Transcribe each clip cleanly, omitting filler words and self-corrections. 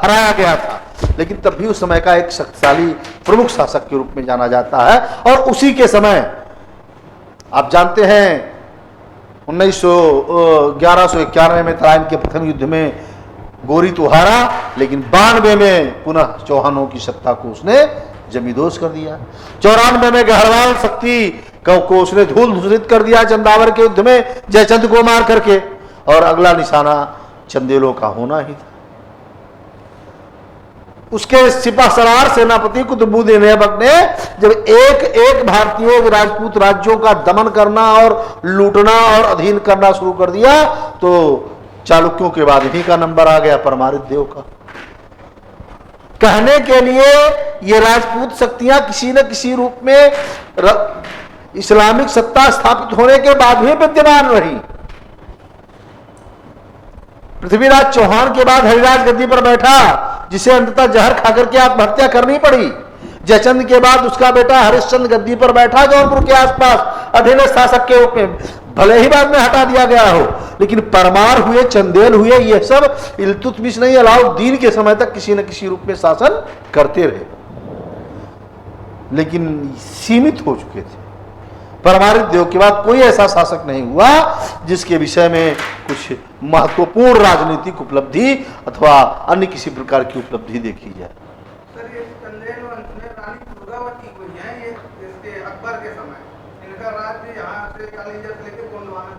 हराया गया था, लेकिन तब भी उस समय का एक शक्तिशाली प्रमुख शासक के रूप में जाना जाता है। और उसी के समय आप जानते हैं 1191 में तराइन के प्रथम युद्ध में गोरी तो हारा, लेकिन 92 में पुनः चौहानों की सत्ता को उसने जमींदोज कर दिया। 94 में गढ़वाल शक्ति को उसने धूल धूसरित कर दिया चंदावर के युद्ध में जयचंद को मार करके, और अगला निशाना चंदेलों का होना ही था। उसके सिपाहसलार सेनापति कुतुबुद्दीन ऐबक ने जब एक एक भारतीय राजपूत राज्यों का दमन करना और लूटना और अधीन करना शुरू कर दिया, तो चालुक्यों के बाद इन्हीं का नंबर आ गया, परमारित देव का। कहने के लिए ये राजपूत शक्तियां किसी न किसी रूप में इस्लामिक सत्ता स्थापित होने के बाद भी विद्यमान रही। पृथ्वीराज चौहान के बाद हरिराज गद्दी पर बैठा, जिसे अंततः जहर खाकर के आत्महत्या करनी पड़ी। जयचंद के बाद उसका बेटा हरिश्चंद्र गद्दी पर बैठा, जौनपुर के आसपास अधीनस्थ शासक के रूप में, भले ही बाद में हटा दिया गया हो, लेकिन परमार हुए, चंदेल हुए, ये सब इल्तुतमिश नहीं, अलाउद्दीन के समय तक किसी न किसी रूप में शासन करते रहे, लेकिन सीमित हो चुके थे। परमारित देव के बाद कोई ऐसा शासक नहीं हुआ जिसके विषय में कुछ महत्वपूर्ण राजनीतिक उपलब्धि अथवा अन्य किसी प्रकार की उपलब्धि देखी जाए। सर, ये चंदेल वंश में रानी दुर्गावती हुई है, ये इसके अकबर के समय, इनका राज्य यहाँ से कालिंजर से लेकर गोंडवाना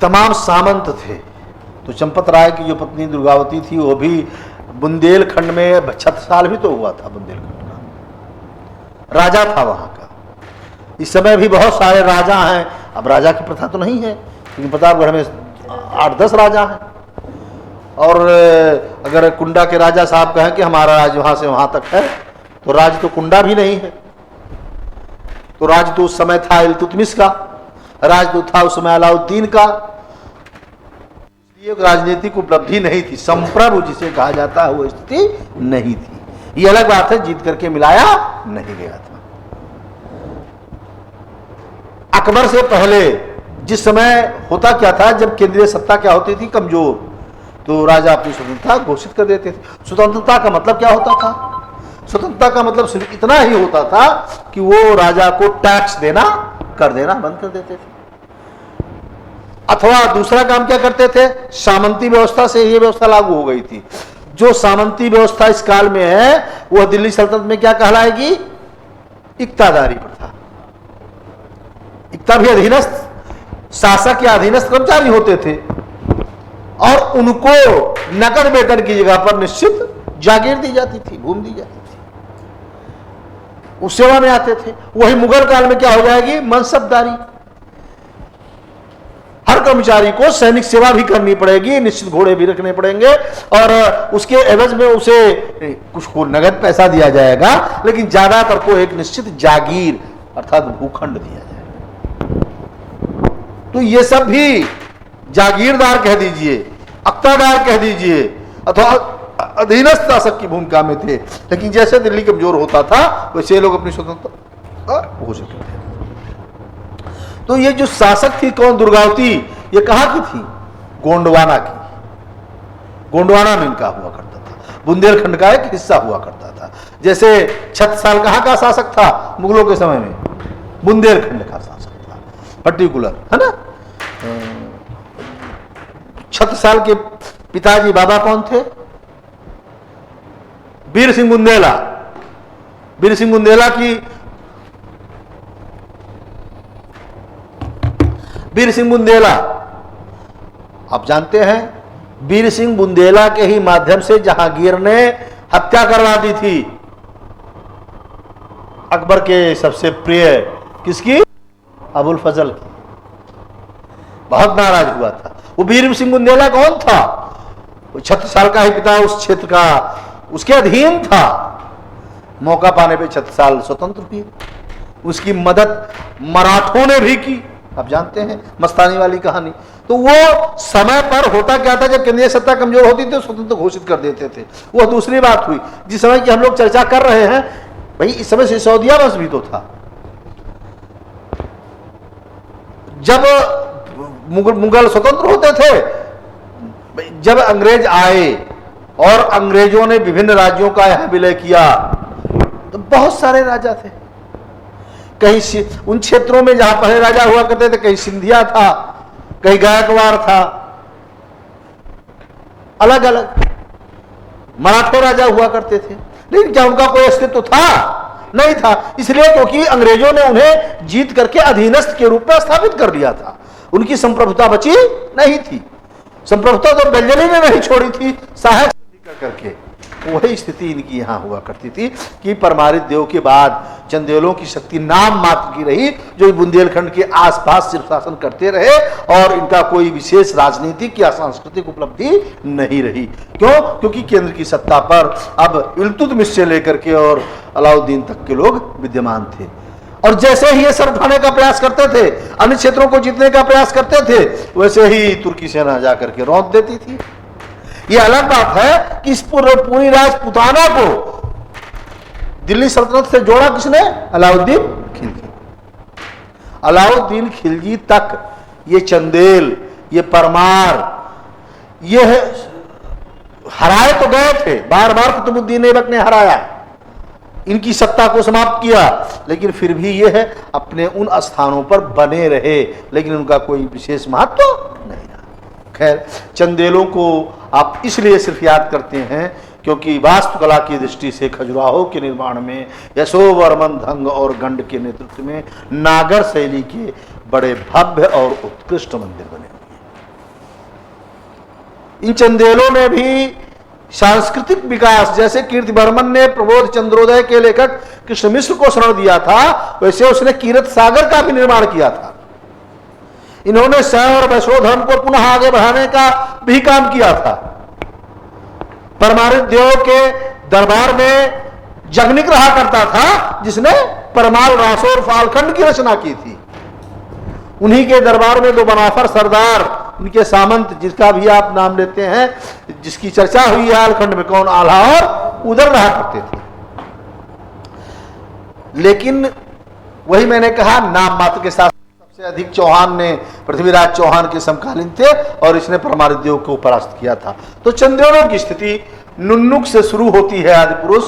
तमाम सामंत थे। तो चंपत राय की जो पत्नी दुर्गावती थी, वो भी बुंदेलखंड में 36 साल भी तो हुआ था। बुंदेलखंड का राजा था वहां का। इस समय भी बहुत सारे राजा हैं। अब राजा की प्रथा तो नहीं है, लेकिन प्रतापगढ़ में 8-10 राजा हैं। और अगर कुंडा के राजा साहब कहें कि हमारा राज वहां से वहां तक है, तो राज तो कुंडा भी नहीं है। तो राज तो उस समय था इल्तुतमिश का, राज तो था उस समय अलाउद्दीन का। इसलिए राजनीतिक उपलब्धि नहीं थी, संप्रभु जिसे कहा जाता है वो स्थिति नहीं थी। ये अलग बात है, जीत करके मिलाया नहीं गया था। अकबर से पहले जिस समय होता क्या था, जब केंद्रीय सत्ता क्या होती थी कमजोर, तो राजा अपनी स्वतंत्रता घोषित कर देते थे। स्वतंत्रता का मतलब क्या होता था? स्वतंत्रता का मतलब सिर्फ इतना ही होता था कि वो राजा को टैक्स देना, कर देना बंद कर देते थे। अथवा दूसरा काम क्या करते थे, सामंती व्यवस्था से ये व्यवस्था लागू हो गई थी। जो सामंती व्यवस्था इस काल में है, वह दिल्ली सल्तनत में क्या कहलाएगी? इक्तादारी प्रथा। इक्ता भी अधीनस्थ शासक या अधीनस्थ कर्मचारी होते थे, और उनको नकद वेतन की जगह पर निश्चित जागीर दी जाती थी, भूमि दी जाती थी, उस सेवा में आते थे। वही मुगल काल में क्या हो जाएगी? मनसबदारी। हर कर्मचारी को सैनिक सेवा भी करनी पड़ेगी, निश्चित घोड़े भी रखने पड़ेंगे, और उसके एवज में उसे कुछ को नगद पैसा दिया जाएगा, लेकिन ज्यादातर को एक निश्चित जागीर अर्थात भूखंड दिया जाएगा। तो ये सब भी जागीरदार कह दीजिए, अक्तादार कह दीजिए, अथवा अधीनस्थ शासक की भूमिका में थे। लेकिन जैसे दिल्ली कमजोर होता था, वैसे लोग अपनी स्वतंत्रता घोषित करते थे। तो ये जो शासक थी कौन? दुर्गावती। ये कहां की थी? गोंडवाना की। गोंडवाना में इनका हुआ करता था, बुंदेलखंड का एक हिस्सा हुआ करता था। जैसे 36 साल कहां का शासक था मुगलों के समय में? बुंदेलखंड का शासक था पर्टिकुलर, है ना। 36 साल के पिताजी बाबा कौन थे? वीर सिंह बुंदेला। वीर सिंह बुंदेला की वीर सिंह बुंदेला आप जानते हैं, वीर सिंह बुंदेला के ही माध्यम से जहांगीर ने हत्या करवा दी थी अकबर के सबसे प्रिय, किसकी? अबुल फजल की। बहुत नाराज हुआ था वो। वीर सिंह बुंदेला कौन था? वो 36 साल का ही पिता उस क्षेत्र का उसके अधीन था। मौका पाने पे 36 साल स्वतंत्र हुए। उसकी मदद मराठों ने भी की, आप जानते हैं मस्तानी वाली कहानी। तो वो समय पर होता क्या था, जब केंद्रीय सत्ता कमजोर होती थी तो स्वतंत्र घोषित कर देते थे। वह दूसरी बात हुई। जिस समय की हम लोग चर्चा कर रहे हैं, भाई इस समय सिसोदिया वंश भी तो था। जब मुगल स्वतंत्र होते थे जब अंग्रेज आए और अंग्रेजों ने विभिन्न राज्यों का यहां विलय किया तो बहुत सारे राजा थे। कहीं उन क्षेत्रों में जहां पहले राजा हुआ करते थे, कहीं सिंधिया था, कहीं गायकवाड़ था, अलग अलग मराठे राजा हुआ करते थे। लेकिन क्या उनका कोई अस्तित्व था? नहीं था। इसलिए क्योंकि अंग्रेजों ने उन्हें जीत करके अधीनस्थ के रूप में स्थापित कर दिया था। उनकी संप्रभुता बची नहीं थी। संप्रभुता तो बेंजामिन ने नहीं छोड़ी थी, सहायक करके। वही स्थिति इनकी यहां हुआ करती थी कि परमारित देव के बाद चंदेलों की शक्ति नाम मात्र की रही, जो बुंदेलखंड के आसपास सिर्फ शासन करते रहे और इनका कोई विशेष राजनीतिक या सांस्कृतिक उपलब्धि नहीं रही। क्यों? क्योंकि केंद्र की सत्ता पर अब इल्तुतमिश से लेकर के और अलाउद्दीन तक के लोग विद्यमान थे। और जैसे ही ये सर उठाने का प्रयास करते थे, अन्य क्षेत्रों को जीतने का प्रयास करते थे, वैसे ही तुर्की सेना जाकर के रौंद देती थी। ये अलग बात है कि इस पूरी राजपुताना को दिल्ली सल्तनत से जोड़ा किसने? अलाउद्दीन खिलजी। अलाउद्दीन खिलजी तक ये चंदेल, ये परमार, ये हराए तो गए थे, बार बार कुतुबुद्दीन ऐबक ने हराया, इनकी सत्ता को समाप्त किया, लेकिन फिर भी ये है अपने उन स्थानों पर बने रहे, लेकिन उनका कोई विशेष महत्व नहीं रहा। खैर, चंदेलों को आप इसलिए सिर्फ याद करते हैं क्योंकि वास्तुकला की दृष्टि से खजुराहो के निर्माण में यशोवर्मन धंग और गंड के नेतृत्व में नागर शैली के बड़े भव्य और उत्कृष्ट मंदिर बने हुए हैं। इन चंदेलों ने भी सांस्कृतिक विकास, जैसे कीर्तिवर्मन ने प्रबोध चंद्रोदय के लेखक कृष्ण मिश्र को शरण दिया था, वैसे उसने कीरत सागर का भी निर्माण किया था। इन्होंने शैव और वैष्णव धर्म को पुनः आगे बढ़ाने का भी काम किया था। परमारित देव के दरबार में जगनिक रहा करता था, जिसने परमाल रासोर फालखंड की रचना की थी। उन्हीं के दरबार में दो बनाफर सरदार, उनके सामंत, जिसका भी आप नाम लेते हैं, जिसकी चर्चा हुई है आलखंड में, कौन? आल्हा और उदर रहा करते थे। लेकिन वही मैंने कहा, नाम मात्र के साथ सबसे अधिक चौहान ने, पृथ्वीराज चौहान के समकालीन थे और इसने परमारित देव को परास्त किया था। तो चंदेलों की स्थिति नुन्नुक से शुरू होती है आदि पुरुष,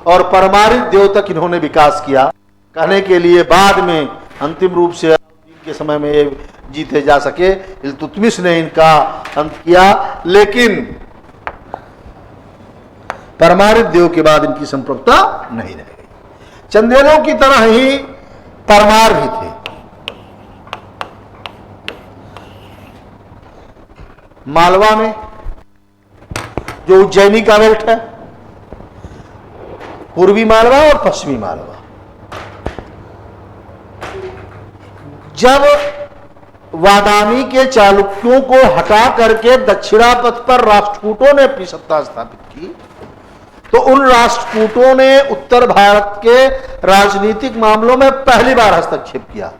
और परमारित देव तक इन्होंने विकास किया। कहने के लिए बाद में अंतिम रूप से के समय में ये जीते जा सके, इल्तुतमिश ने इनका अंत किया, लेकिन परमारित देव के बाद इनकी संप्रभुता नहीं रह गई। चंदेलों की तरह ही परमार भी थे। मालवा में जो उज्जैनी का बेल्ट है, पूर्वी मालवा और पश्चिमी मालवा, जब वादामी के चालुक्यों को हटा करके दक्षिणापथ पर राष्ट्रकूटों ने अपनी सत्ता स्थापित की, तो उन राष्ट्रकूटों ने उत्तर भारत के राजनीतिक मामलों में पहली बार हस्तक्षेप किया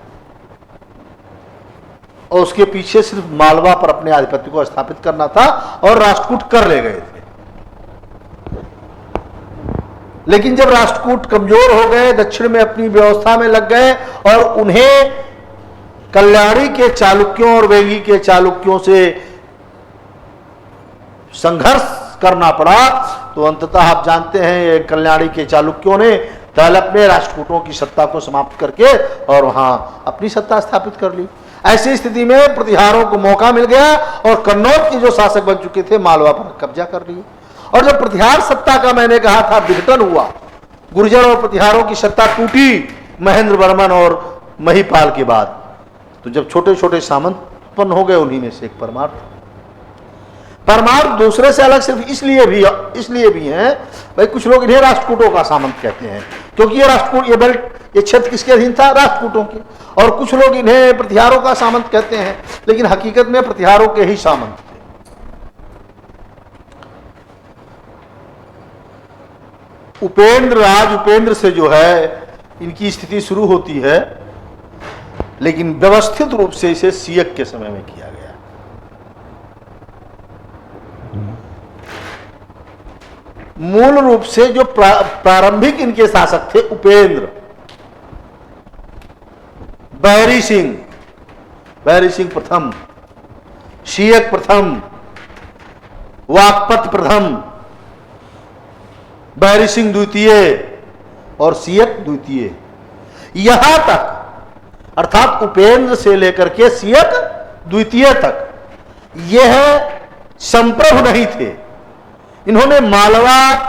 और उसके पीछे सिर्फ मालवा पर अपने आधिपत्य को स्थापित करना था और राष्ट्रकूट कर ले गए थे। लेकिन जब राष्ट्रकूट कमजोर हो गए, दक्षिण में अपनी व्यवस्था में लग गए और उन्हें कल्याणी के चालुक्यों और वेंगी के चालुक्यों से संघर्ष करना पड़ा, तो अंततः आप जानते हैं ये कल्याणी के चालुक्यों ने पहले अपने राष्ट्रकूटों की सत्ता को समाप्त करके और वहां अपनी सत्ता स्थापित कर ली। ऐसी स्थिति में प्रतिहारों को मौका मिल गया और कन्नौज के जो शासक बन चुके थे मालवा पर कब्जा कर लिए। और जब प्रतिहार सत्ता का मैंने कहा था विघटन हुआ, गुर्जर और प्रतिहारों की सत्ता टूटी महेंद्र वर्मन और महिपाल के बाद, तो जब छोटे छोटे सामंत उत्पन्न हो गए, उन्हीं में से एक परमार था। परमार दूसरे से अलग सिर्फ इसलिए भी हैं, भाई कुछ लोग इन्हें राष्ट्रकूटों का सामंत कहते हैं क्योंकि ये राष्ट्रकूट, ये बेल्ट, ये क्षेत्र किसके अधीन था? राष्ट्रकूटों के। और कुछ लोग इन्हें प्रतिहारों का सामंत कहते हैं, लेकिन हकीकत में प्रतिहारों के ही सामंत थे। उपेंद्र से जो है इनकी स्थिति शुरू होती है, लेकिन व्यवस्थित रूप से इसे सियक के समय में किया गया। मूल रूप से जो प्रारंभिक इनके शासक थे उपेंद्र, बहरी सिंह प्रथम, सियक प्रथम, वाकपत प्रथम, बैरी सिंह द्वितीय और सियक द्वितीय, यहां तक अर्थात उपेंद्र से लेकर के सियक द्वितीय तक यह संप्रभु नहीं थे। इन्होंने मालवा,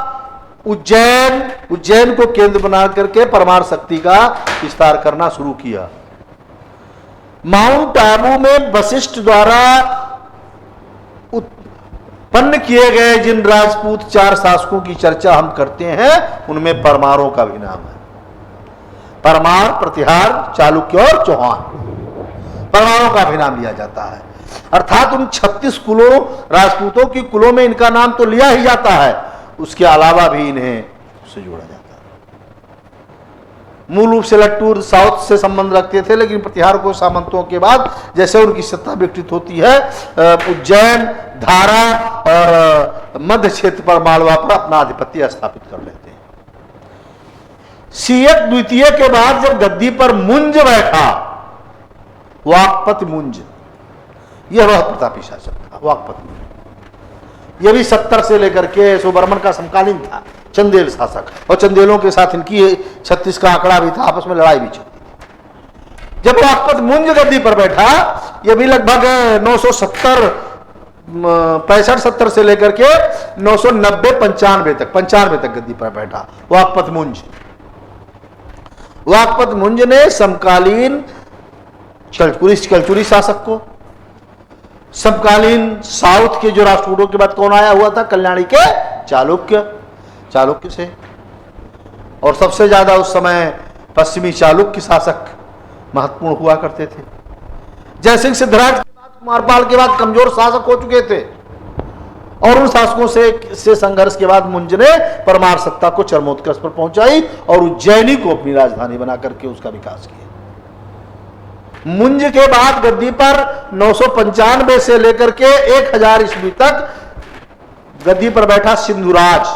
उज्जैन को केंद्र बना करके परमार शक्ति का विस्तार करना शुरू किया। माउंट आबू में वशिष्ठ द्वारा उत्पन्न किए गए जिन राजपूत 4 शासकों की चर्चा हम करते हैं, उनमें परमारों का भी नाम है। परमार, प्रतिहार, चालुक्य और चौहान, परमारों का भी नाम लिया जाता है। अर्थात उन 36 कुलों, राजपूतों की कुलों में इनका नाम तो लिया ही जाता है, उसके अलावा भी इन्हें उससे जोड़ा जाता है। मूल रूप से लट्टूर साउथ से संबंध रखते थे, लेकिन प्रतिहार को सामंतों के बाद जैसे उनकी सत्ता विकसित होती है, उज्जैन, धारा और मध्य क्षेत्र पर, मालवा पर अपना आधिपत्य स्थापित कर लेते हैं। सियक द्वितीय के बाद जब गद्दी पर मुंज बैठा, वाकपत मुंज, यह बहुत प्रतापी शासक था। वाकपत मुंज यह भी 70 से लेकर के सुबर्मन का समकालीन था, चंदेल शासक, और चंदेलों के साथ इनकी 36 का आंकड़ा भी था, आपस में लड़ाई भी चलती थी। जब वाकपत मुंज गद्दी पर बैठा, यह भी लगभग 965-70 से लेकर के 990-95 तक गद्दी पर बैठा वाकपत मुंज। वाकपत मुंज ने समकालीन कलचुरी शासक को, समकालीन साउथ के जो राष्ट्रकूटों के बाद कौन आया हुआ था, कल्याणी के चालुक्य से, और सबसे ज्यादा उस समय पश्चिमी चालुक्य शासक महत्वपूर्ण हुआ करते थे। जयसिंह सिद्धराज के बाद, कुमारपाल के बाद कमजोर शासक हो चुके थे, और उन शासकों से संघर्ष के बाद मुंज ने परमार सत्ता को चरमोत्कर्ष पर पहुंचाई और उज्जैनी को अपनी राजधानी बना करके उसका विकास किया। मुंज के बाद गद्दी पर 995 से लेकर के 1000 ईस्वी तक गद्दी पर बैठा सिंधुराज।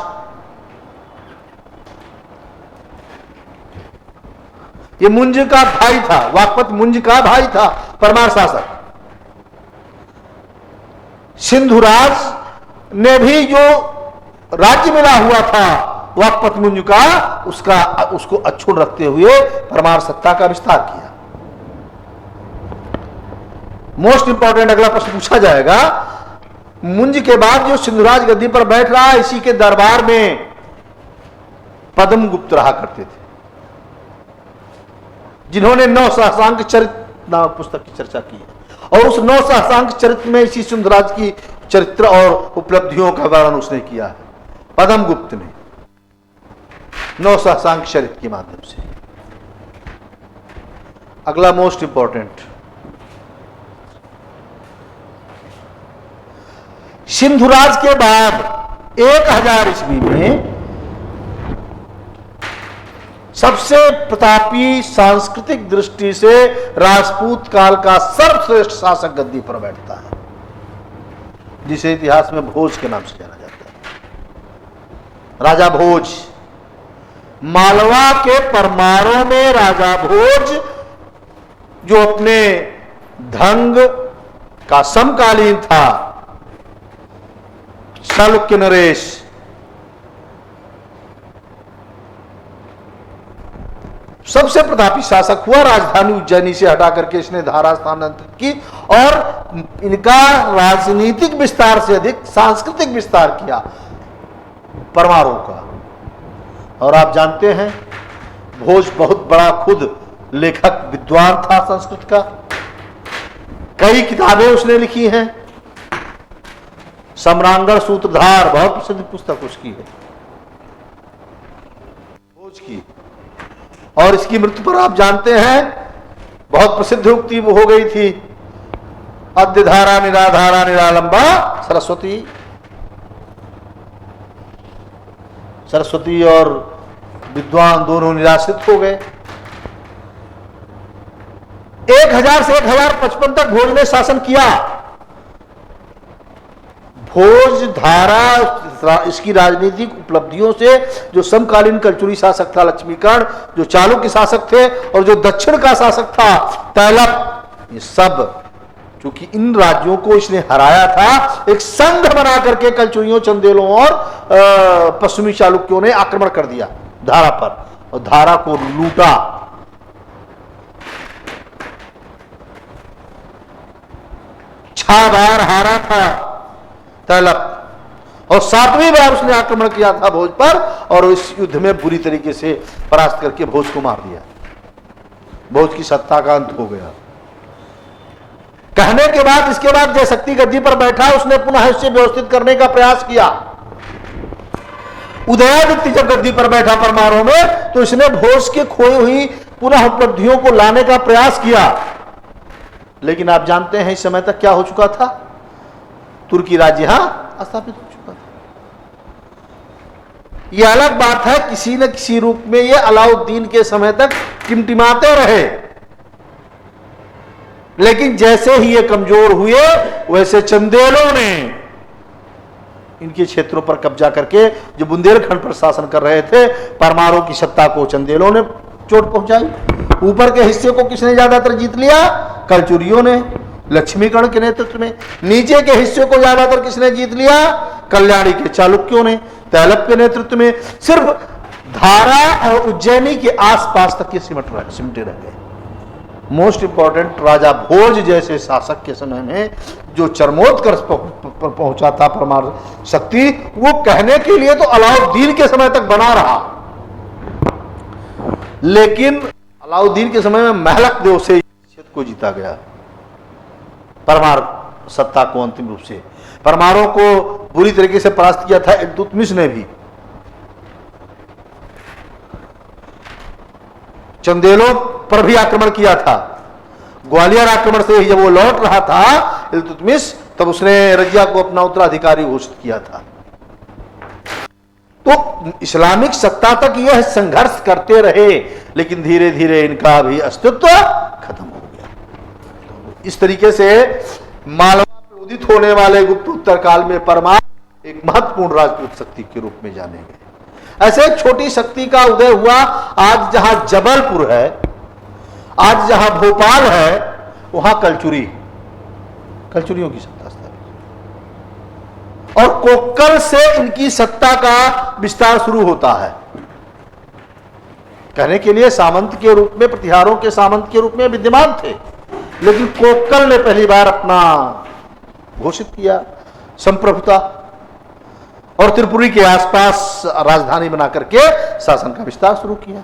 ये मुंज का भाई था, वाकपत मुंज का भाई था, परमार शासक। सिंधुराज ने भी जो राज्य मिला हुआ था वाकपत मुंज का, उसको अक्षुण्ण रखते हुए परमार सत्ता का विस्तार किया। मोस्ट इंपॉर्टेंट अगला प्रश्न पूछा जाएगा, मुंज के बाद जो सिंधुराज गद्दी पर बैठ रहा है, इसी के दरबार में पद्मगुप्त रहा करते थे, जिन्होंने 9 सहस्रांक चरित्र नामक पुस्तक की चर्चा की है, और उस 9 सहस्रांक चरित्र में इसी सिंधुराज की चरित्र और उपलब्धियों का वर्णन उसने किया है। पद्मगुप्त ने 9 सहस्रांक चरित्र के माध्यम से। अगला मोस्ट इंपॉर्टेंट, सिंधुराज के बाद 1000 ईस्वी में सबसे प्रतापी सांस्कृतिक दृष्टि से राजपूत काल का सर्वश्रेष्ठ शासक गद्दी पर बैठता है, जिसे इतिहास में भोज के नाम से जाना जाता है। राजा भोज, मालवा के परमारों में राजा भोज, जो अपने ढंग का समकालीन था चालुक्य नरेश, सबसे प्रतापी शासक हुआ। राजधानी उज्जैनी से हटा करके इसने धारा स्थानांतरित की और इनका राजनीतिक विस्तार से अधिक सांस्कृतिक विस्तार किया परमारों का। और आप जानते हैं भोज बहुत बड़ा खुद लेखक विद्वान था संस्कृत का, कई किताबें उसने लिखी हैं। सम्रांगण सूत्रधार बहुत प्रसिद्ध पुस्तक उसकी है, भोज की। और इसकी मृत्यु पर आप जानते हैं बहुत प्रसिद्ध उक्ति हो गई थी, अद्य धारा निराधारा निरालंबा सरस्वती और विद्वान दोनों निराश्रित हो गए। 1000 से 1055 तक भोज ने शासन किया। भोज धारा इसकी राजनीतिक उपलब्धियों से जो समकालीन कलचुरी शासक था लक्ष्मीकर्ण, जो चालुक्य शासक थे, और जो दक्षिण का शासक था तैलप, ये सब क्योंकि इन राज्यों को इसने हराया था। एक संघ बना करके कलचुरियों, चंदेलों और पश्चिमी चालुक्यों ने आक्रमण कर दिया धारा पर और धारा को लूटा। 6 बार हारा था तैलप और 7वीं बार उसने आक्रमण किया था भोज पर और इस युद्ध में बुरी तरीके से परास्त करके भोज को मार दिया। भोज की सत्ता का अंत हो गया। कहने के बाद इसके बाद जय शक्ति गद्दी पर बैठा, उसने पुनः इसे व्यवस्थित करने का प्रयास किया। उदयादित्य जब गद्दी पर बैठा परमाणु में, तो इसने भोज के खोई हुई पुनः उपलब्धियों को लाने का प्रयास किया। लेकिन आप जानते हैं इस समय तक क्या हो चुका था? तुर्की राज्य यहां स्थापित हो चुका था। यह अलग बात है, किसी न किसी रूप में ये अलाउद्दीन के समय तक टिमटिमाते रहे, लेकिन जैसे ही ये कमजोर हुए वैसे चंदेलों ने इनके क्षेत्रों पर कब्जा करके, जो बुंदेलखंड पर शासन कर रहे थे, परमारों की सत्ता को चंदेलों ने चोट पहुंचाई। ऊपर के हिस्से को किसने ज्यादातर जीत लिया? कलचुरियों ने, लक्ष्मीकर्ण के नेतृत्व में। नीचे के हिस्से को ज्यादातर किसने जीत लिया? कल्याणी के चालुक्यों ने, तैलप के नेतृत्व में। सिर्फ धारा और उज्जैनी के आसपास तक ये सिमटे रह गए। मोस्ट इंपॉर्टेंट, राजा भोज जैसे शासक के समय में जो चरमोत्कर्ष पर पहुंचा था परमार शक्ति, वो कहने के लिए तो अलाउद्दीन के समय तक बना रहा, लेकिन अलाउद्दीन के समय में महलक देव से क्षेत्र को जीता गया। परमार सत्ता को अंतिम रूप से परमारों को बुरी तरीके से परास्त किया था इल्तुतमिश ने भी। चंदेलों पर भी आक्रमण किया था। ग्वालियर आक्रमण से जब वो लौट रहा था इल्तुतमिश, तब उसने रजिया को अपना उत्तराधिकारी घोषित किया था। तो इस्लामिक सत्ता तक यह संघर्ष करते रहे, लेकिन धीरे धीरे इनका भी अस्तित्व खत्म हो गया। इस तरीके से मालवा में उदित होने वाले गुप्त उत्तर काल में परमार एक महत्वपूर्ण राजपूत शक्ति के रूप में जाने गए। ऐसे एक छोटी शक्ति का उदय हुआ। आज जहां जबलपुर है, आज जहां भोपाल है, वहां कलचुरियों की सत्ता स्थापित, और कोक्कल से इनकी सत्ता का विस्तार शुरू होता है। कहने के लिए सामंत के रूप में, प्रतिहारों के सामंत के रूप में विद्यमान थे, लेकिन कोक्कल ने पहली बार अपना घोषित किया संप्रभुता और त्रिपुरी के आसपास राजधानी बना करके शासन का विस्तार शुरू किया।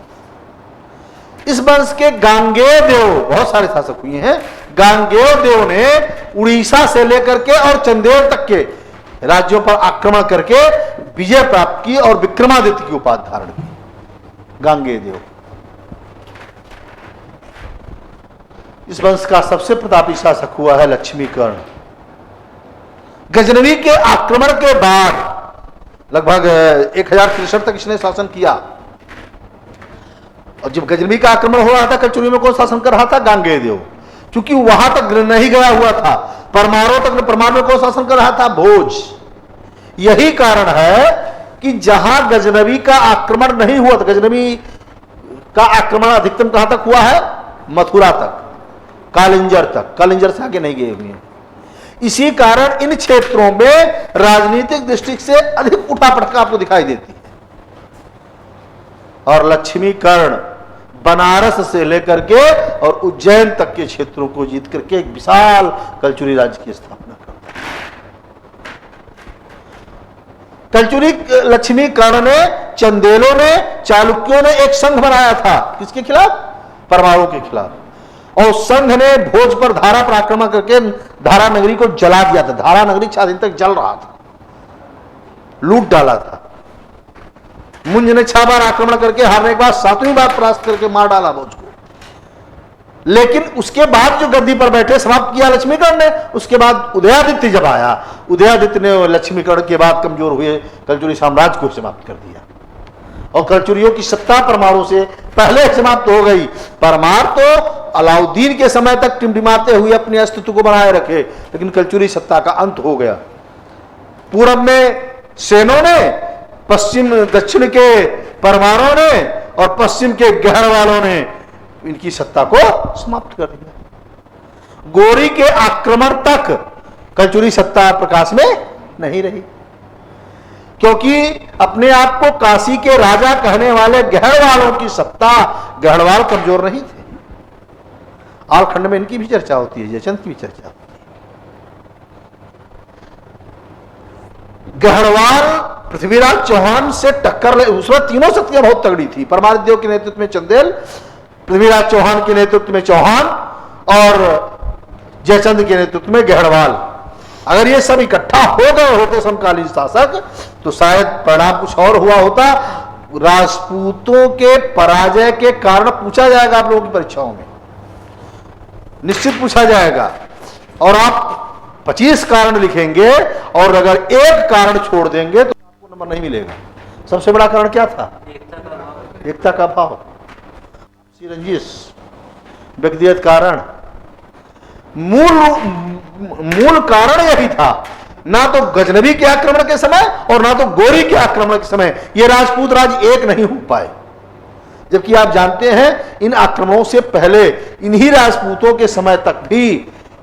इस वंश के गांगेय देव, बहुत सारे शासक हुए हैं। गांगेय देव ने उड़ीसा से लेकर के और चंदेल तक के राज्यों पर आक्रमण करके विजय प्राप्त की और विक्रमादित्य की उपाधि धारण की। गांगेय देव इस वंश का सबसे प्रतापी शासक हुआ है लक्ष्मीकर्ण। गजनवी के आक्रमण के बाद लगभग 1063 तक इसने शासन किया, और जब गजनवी का आक्रमण हो रहा था कलचुरी में कौन शासन कर रहा था? गांगेय देव। क्योंकि वहां तक नहीं गया हुआ था। परमारों तक, परमार में कौन शासन कर रहा था? भोज। यही कारण है कि जहां गजनवी का आक्रमण नहीं हुआ था, गजनवी का आक्रमण अधिकतम कहां तक हुआ है? मथुरा तक, कालिंजर तक, कालिंजर से आगे नहीं गए हुए हैं। इसी कारण इन क्षेत्रों में राजनीतिक दृष्टि से अधिक उठापटक आपको दिखाई देती है। और लक्ष्मीकर्ण बनारस से लेकर के और उज्जैन तक के क्षेत्रों को जीत करके एक विशाल कलचुरी राज्य की स्थापना करता है। कलचुरी लक्ष्मीकर्ण ने, चंदेलों ने, चालुक्यों ने एक संघ बनाया था। किसके खिलाफ? परमारों के खिलाफ। और उस संघ ने भोज पर, धारा पर आक्रमण करके धारा नगरी को जला दिया था। धारा नगरी 6 दिन तक जल रहा था, लूट डाला था। मुंज ने 6 बार आक्रमण करके हारने के बाद 7वीं बार परास्त करके मार डाला भोज को। लेकिन उसके बाद जो गद्दी पर बैठे, समाप्त किया लक्ष्मीकर्ण ने। उसके बाद उदयादित्य जब आया, उदयादित्य ने लक्ष्मीकर्ण के बाद कमजोर हुए कलचुरी साम्राज्य को समाप्त कर दिया, और कलचुरियों की सत्ता परमारों से पहले समाप्त हो गई। परमार तो अलाउद्दीन के समय तक टिमटिमाते हुए अपने अस्तित्व को बनाए रखे, लेकिन कलचुरी सत्ता का अंत हो गया। पूर्व में सेनों ने, पश्चिम दक्षिण के परमारों ने और पश्चिम के गहर वालों ने इनकी सत्ता को समाप्त कर दिया। गोरी के आक्रमण तक कलचुरी सत्ता प्रकाश में नहीं रही, क्योंकि अपने आप को काशी के राजा कहने वाले गहड़वालों की सत्ता, गहड़वाल कमजोर नहीं थे। आलखंड में इनकी भी चर्चा होती है, जयचंद की भी चर्चा होती है। गहड़वाल पृथ्वीराज चौहान से टक्कर ले, उसमें तीनों शक्तियां बहुत तगड़ी थी। परमादित्य देव के नेतृत्व में चंदेल, पृथ्वीराज चौहान के नेतृत्व में चौहान और जयचंद के नेतृत्व में गहड़वाल। अगर ये सब इकट्ठा हो गए होते समकालीन शासक तो शायद परिणाम कुछ और हुआ होता। राजपूतों के पराजय के कारण पूछा जाएगा आप लोगों की परीक्षाओं में, निश्चित पूछा जाएगा। और आप 25 कारण लिखेंगे और अगर एक कारण छोड़ देंगे तो आपको नंबर नहीं मिलेगा। सबसे बड़ा कारण क्या था? एकता का अभाव, रंजिश, व्यक्तिगत कारण। मूल कारण यही था, ना तो गजनबी के आक्रमण के समय और ना तो गोरी के आक्रमण के समय ये राजपूत राज एक नहीं हो पाए। जबकि आप जानते हैं इन आक्रमणों से पहले इन्हीं राजपूतों के समय तक भी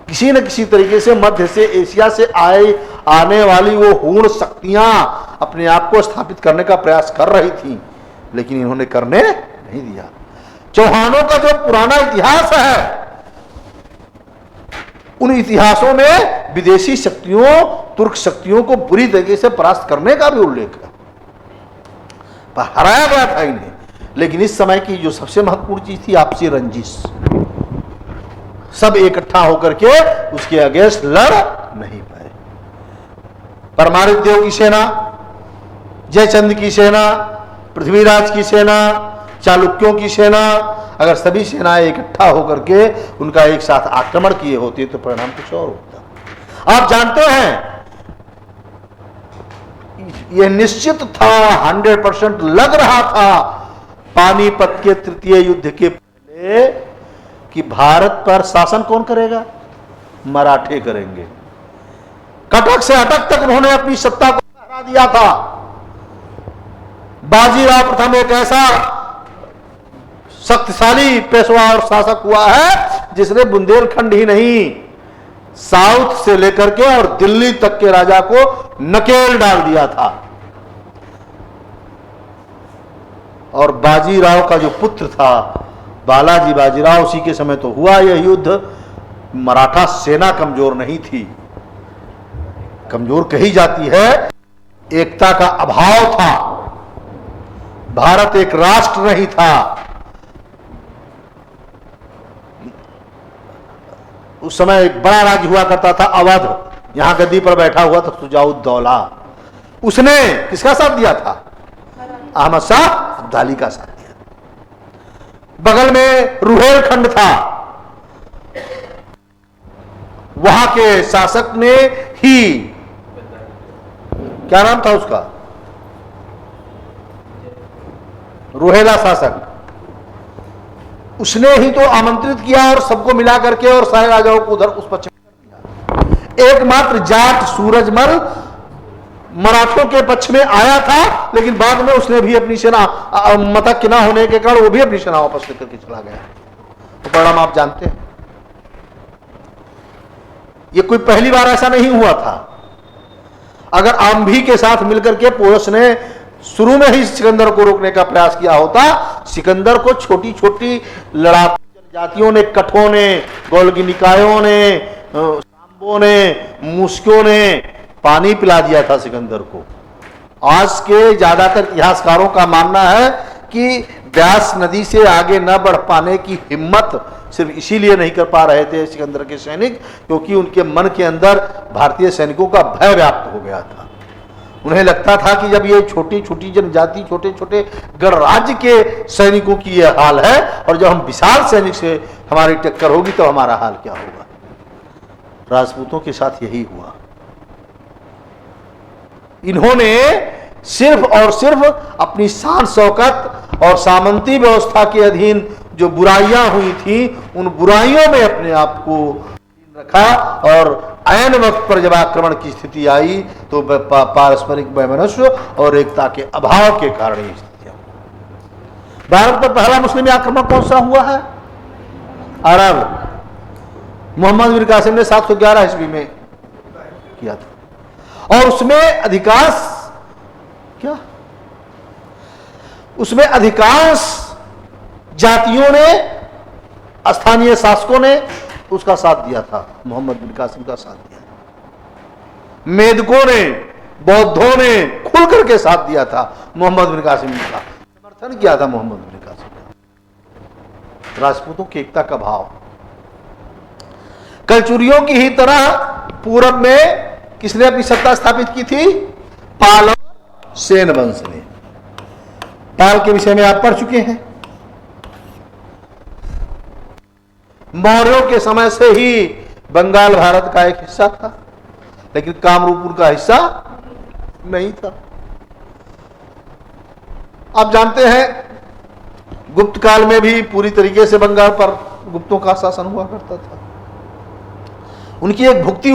किसी न किसी तरीके से मध्य से एशिया से आने वाली वो हूण शक्तियां अपने आप को स्थापित करने का प्रयास कर रही थी, लेकिन इन्होंने करने नहीं दिया। चौहानों का जो पुराना इतिहास है, उन इतिहासों में विदेशी शक्तियों, तुर्क शक्तियों को बुरी तरीके से परास्त करने का भी उल्लेख है, पर हराया गया था इन्हें। लेकिन इस समय की जो सबसे महत्वपूर्ण चीज थी आपसी रंजिश, सब इकट्ठा होकर के उसके अगेंस्ट लड़ नहीं पाए। परमादित्य देव की सेना, जयचंद की सेना, पृथ्वीराज की सेना, चालुक्यों की सेना, अगर सभी सेनाएं इकट्ठा होकर के उनका एक साथ आक्रमण किए होते तो परिणाम कुछ और होता। आप जानते हैं यह निश्चित था, 100% लग रहा था पानीपत के तृतीय युद्ध के पहले कि भारत पर शासन कौन करेगा? मराठे करेंगे। कटक से अटक तक उन्होंने अपनी सत्ता को हरा दिया था। बाजीराव प्रथम एक ऐसा शक्तिशाली पेशवा और शासक हुआ है जिसने बुंदेलखंड ही नहीं, साउथ से लेकर के और दिल्ली तक के राजा को नकेल डाल दिया था। और बाजीराव का जो पुत्र था बालाजी बाजीराव, उसी के समय तो हुआ यह युद्ध। मराठा सेना कमजोर नहीं थी, कमजोर कही जाती है, एकता का अभाव था। भारत एक राष्ट्र नहीं था। उस समय एक बड़ा राज्य हुआ करता था अवध, यहां गद्दी पर बैठा हुआ था सुजाउद्दौला। उसने किसका साथ दिया था? अहमद शाह अब्दाली का साथ दिया। बगल में रुहेलखंड था, वहां के शासक ने ही, क्या नाम था उसका, रुहेला शासक, उसने ही तो आमंत्रित किया और सबको मिला करके और सारे राजाओं को उधर उस पक्ष में कर दिया। एकमात्र जाट सूरजमल मराठों के पक्ष में आया था, लेकिन बाद में उसने भी अपनी सेना, मतक न होने के कारण वो भी अपनी सेना वापस लेकर के चला गया। तो परिणाम आप जानते हैं। ये कोई पहली बार ऐसा नहीं हुआ था। अगर आम्भी के साथ मिलकर के पोरस ने शुरू में ही सिकंदर को रोकने का प्रयास किया होता, सिकंदर को छोटी छोटी लड़ाकू जनजातियों ने, कठों ने, गोल्गी निकायों ने, सांबों ने, मुस्कों ने पानी पिला दिया था सिकंदर को। आज के ज्यादातर इतिहासकारों का मानना है कि व्यास नदी से आगे न बढ़ पाने की हिम्मत सिर्फ इसीलिए नहीं कर पा रहे थे सिकंदर के सैनिक, क्योंकि उनके मन के अंदर भारतीय सैनिकों का भय व्याप्त हो गया था। उन्हें लगता था कि जब ये छोटी छोटी जनजाति, छोटे छोटे गणराज्य के सैनिकों की ये हाल है, और जब हम विशाल सैनिक से हमारी टक्कर होगी तो हमारा हाल क्या होगा। राजपूतों के साथ यही हुआ। इन्होंने सिर्फ और सिर्फ अपनी शान शौकत और सामंती व्यवस्था के अधीन जो बुराइयां हुई थी, उन बुराइयों में अपने आप को रखा, और ऐन वक्त पर जब आक्रमण की स्थिति आई तो पारस्परिक वैमनस्य और एकता के अभाव के कारण ये स्थितियां। भारत पर पहला मुस्लिम आक्रमण कौन सा हुआ है? अरब। मोहम्मद बिन कासिम ने 711 ईस्वी में किया था। और उसमें अधिकांश जातियों ने, स्थानीय शासकों ने उसका साथ दिया था, मोहम्मद बिन कासिम का साथ दिया। मेदकों ने, बौद्धों ने खुल करके साथ दिया था मोहम्मद बिन कासिम का, समर्थन किया था मोहम्मद बिन कासिम का। राजपूतों की एकता का भाव। कलचुरियों की ही तरह पूरब में किसने अपनी सत्ता स्थापित की थी? पाल और सेन वंश ने। पाल के विषय में आप पढ़ चुके हैं। मौर्यों के समय से ही बंगाल भारत का एक हिस्सा था, लेकिन कामरूप उनका हिस्सा नहीं था। आप जानते हैं गुप्त काल में भी पूरी तरीके से बंगाल पर गुप्तों का शासन हुआ करता था। उनकी एक भुक्ति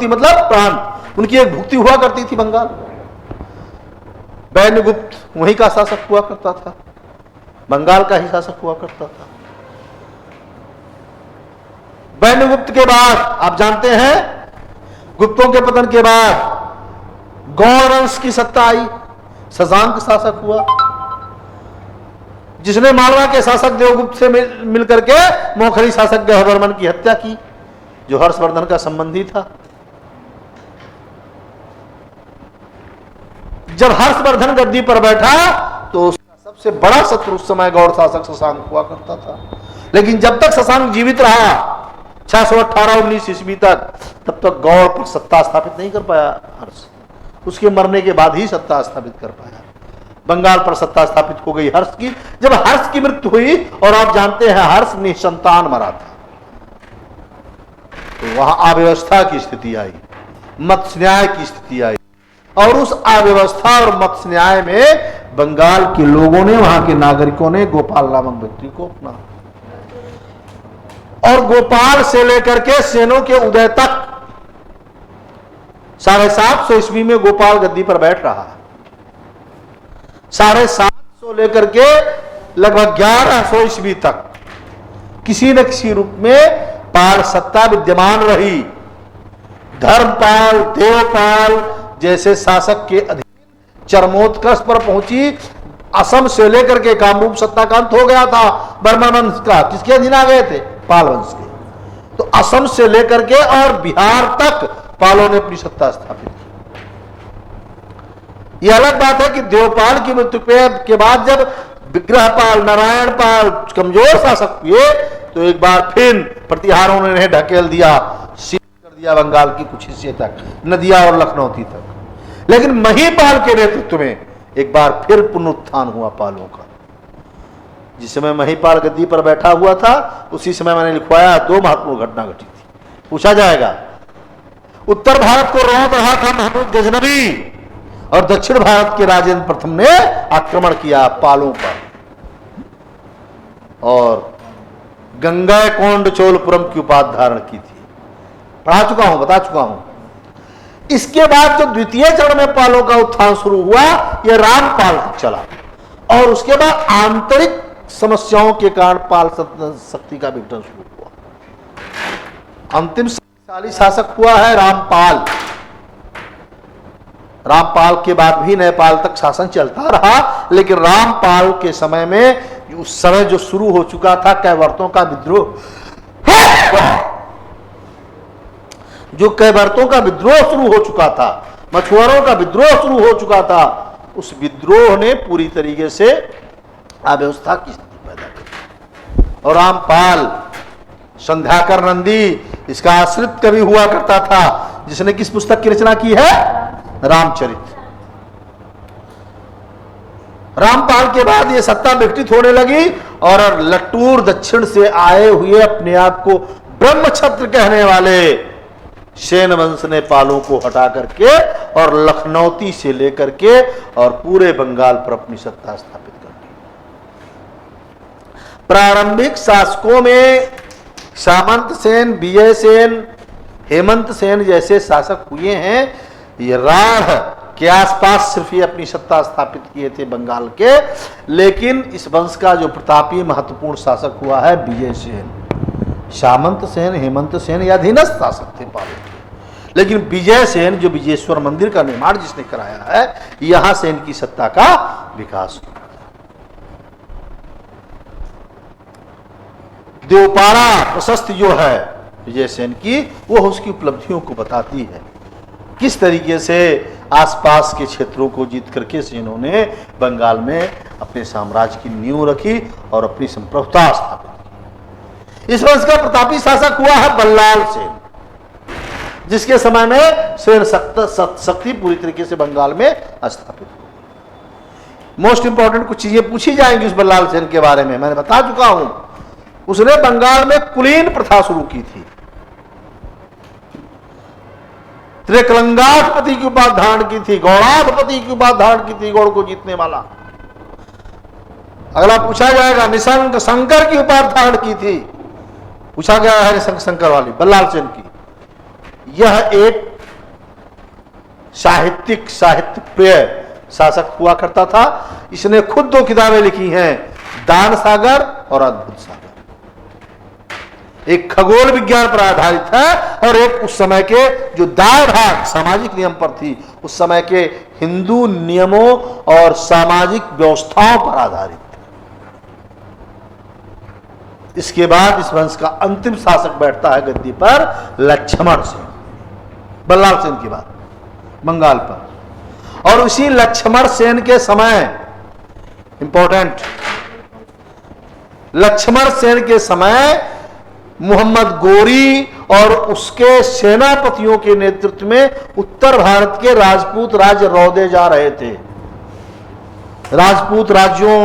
मतलब प्राण, उनकी एक भुक्ति हुआ करती थी बंगाल। वैन्यगुप्त वहीं का शासक हुआ करता था, बंगाल का ही शासक हुआ करता था। वैन्यगुप्त के बाद आप जानते हैं, गुप्तों के पतन के बाद गौड़ वंश की सत्ता आई, शशांक शासक हुआ, जिसने मालवा के शासक देवगुप्त से मिलकर के मौखरी शासक गहवर्मन की हत्या की, जो हर्षवर्धन का संबंधी था। जब हर्षवर्धन गद्दी पर बैठा तो उसका सबसे बड़ा शत्रु उस समय गौड़ शासक शशांक हुआ करता था। लेकिन जब तक शशांक जीवित रहा 618-19 ईस्वी तक, तब तक गौड़ पर सत्ता स्थापित नहीं कर पाया हर्ष। उसके मरने के बाद ही सत्ता स्थापित कर पाया। बंगाल पर सत्ता स्थापित हो गई हर्ष की। जब हर्ष की मृत्यु हुई, और आप जानते हैं हर्ष निसंतान मरा था, तो वहां अव्यवस्था की स्थिति आई, मत्स्य न्याय की स्थिति आई। और उस अव्यवस्था और मत्स्य न्याय में बंगाल के लोगों ने, वहां के नागरिकों ने गोपाल नामक व्यक्ति को अपना, और गोपाल से लेकर के सेनों के उदय तक 750 ईस्वी में गोपाल गद्दी पर बैठ रहा। 750 लेकर के लगभग 1100 ईस्वी तक किसी न किसी रूप में पाल सत्ता विद्यमान रही। धर्मपाल, देवपाल जैसे शासक के अधीन चरमोत्कर्ष पर पहुंची। असम से लेकर के कामरूप सत्ता का अंत हो गया था बर्मा वंश का। किसके अधीन आ गए थे? पाल वंश के। तो असम से लेकर के और बिहार तक पालों ने अपनी सत्ता स्थापित की। यह अलग बात है कि देवपाल की मृत्यु के बाद जब विग्रहपाल, नारायण पाल कमजोर शासक हुए, तो एक बार फिर प्रतिहारों ने इन्हें ढकेल दिया, सील कर दिया बंगाल की कुछ हिस्से तक, नदिया और लखनऊ तक। लेकिन महिपाल के नेतृत्व में एक बार फिर पुनरुत्थान हुआ पालों का। जिस समय महिपाल गद्दी पर बैठा हुआ था, उसी समय मैंने लिखवाया 2 महत्वपूर्ण घटना घटी थी। पूछा जाएगा, उत्तर भारत को रौंद रहा था महमूद गजनवी, और दक्षिण भारत के राजेंद्र प्रथम ने आक्रमण किया पालों पर, और गंगैकोंड चोलपुरम की उपाधि धारण की थी। पढ़ा चुका हूं, बता चुका हूं। इसके बाद जो द्वितीय चरण में पालों का उत्थान शुरू हुआ, यह रामपाल तक चला, और उसके बाद आंतरिक समस्याओं के कारण पाल शक्ति का विघटन शुरू हुआ। अंतिम शक्तिशाली शासक हुआ है रामपाल। रामपाल के बाद भी नेपाल तक शासन चलता रहा, लेकिन रामपाल के समय में उस समय जो शुरू हो चुका था कैवर्तों का विद्रोह, जो कैवर्तों का विद्रोह शुरू हो चुका था, मछुआरों का विद्रोह शुरू हो चुका था, उस विद्रोह ने पूरी तरीके से अव्यवस्था की स्थिति पैदा की। और रामपाल संध्याकर नंदी इसका आश्रित कवि हुआ करता था, जिसने किस पुस्तक की रचना की है? रामचरित। रामपाल के बाद यह सत्ता विघटित होने लगी, और लट्टूर दक्षिण से आए हुए अपने आप को ब्रह्मक्षत्र कहने वाले सेन वंश ने पालों को हटा करके और लखनौती से लेकर के और पूरे बंगाल पर अपनी सत्ता स्थापित कर दी। प्रारंभिक शासकों में सामंत सेन, विजय सेन, हेमंत सेन जैसे शासक हुए हैं। ये राढ़ के आसपास सिर्फ ये अपनी सत्ता स्थापित किए थे बंगाल के, लेकिन इस वंश का जो प्रतापी महत्वपूर्ण शासक हुआ है विजय सेन, सामंत सेन, हेमंत सेन या अधीनस्थ शासक थे पाली के। लेकिन विजय सेन, जो विजयेश्वर मंदिर का निर्माण जिसने कराया है, यहां से इनकी सत्ता का विकास हुआ। देवपारा प्रशस्ति जो है विजय सेन की, वो उसकी उपलब्धियों को बताती है, किस तरीके से आसपास के क्षेत्रों को जीत करके सेनों ने बंगाल में अपने साम्राज्य की नींव रखी और अपनी संप्रभुता स्थापित की। इस वंश का प्रतापी शासक हुआ है बल्लाल सेन, जिसके समय में सेन शक्ति पूरी तरीके से बंगाल में स्थापित हो। मोस्ट इंपॉर्टेंट कुछ चीजें पूछी जाएंगी उस बल्लाल सेन के बारे में, मैंने बता चुका हूं। उसने बंगाल में कुलीन प्रथा शुरू की थी, त्रिकलंगाधिपति की उपाधि धारण की थी, गौड़ाधिपति की उपाधि धारण की थी, गौड़ को जीतने वाला। अगला पूछा जाएगा, निशंक शंकर की उपाधि धारण की थी, पूछा गया है निशंक शंकर वाली बल्लाल सेन की। यह एक साहित्य प्रिय शासक हुआ करता था। इसने खुद 2 किताबें लिखी हैं, दान सागर और अद्भुत सागर। एक खगोल विज्ञान पर आधारित है और एक उस समय के जो दाय भाग सामाजिक नियम पर थी, उस समय के हिंदू नियमों और सामाजिक व्यवस्थाओं पर आधारित है। इसके बाद इस वंश का अंतिम शासक बैठता है गद्दी पर लक्ष्मण सेन, बल्लाल सेन की बात बंगाल पर। और उसी लक्ष्मण सेन के समय, इंपॉर्टेंट, लक्ष्मण सेन के समय मोहम्मद गोरी और उसके सेनापतियों के नेतृत्व में उत्तर भारत के राजपूत राज्य रौंदे जा रहे थे। राजपूत राज्यों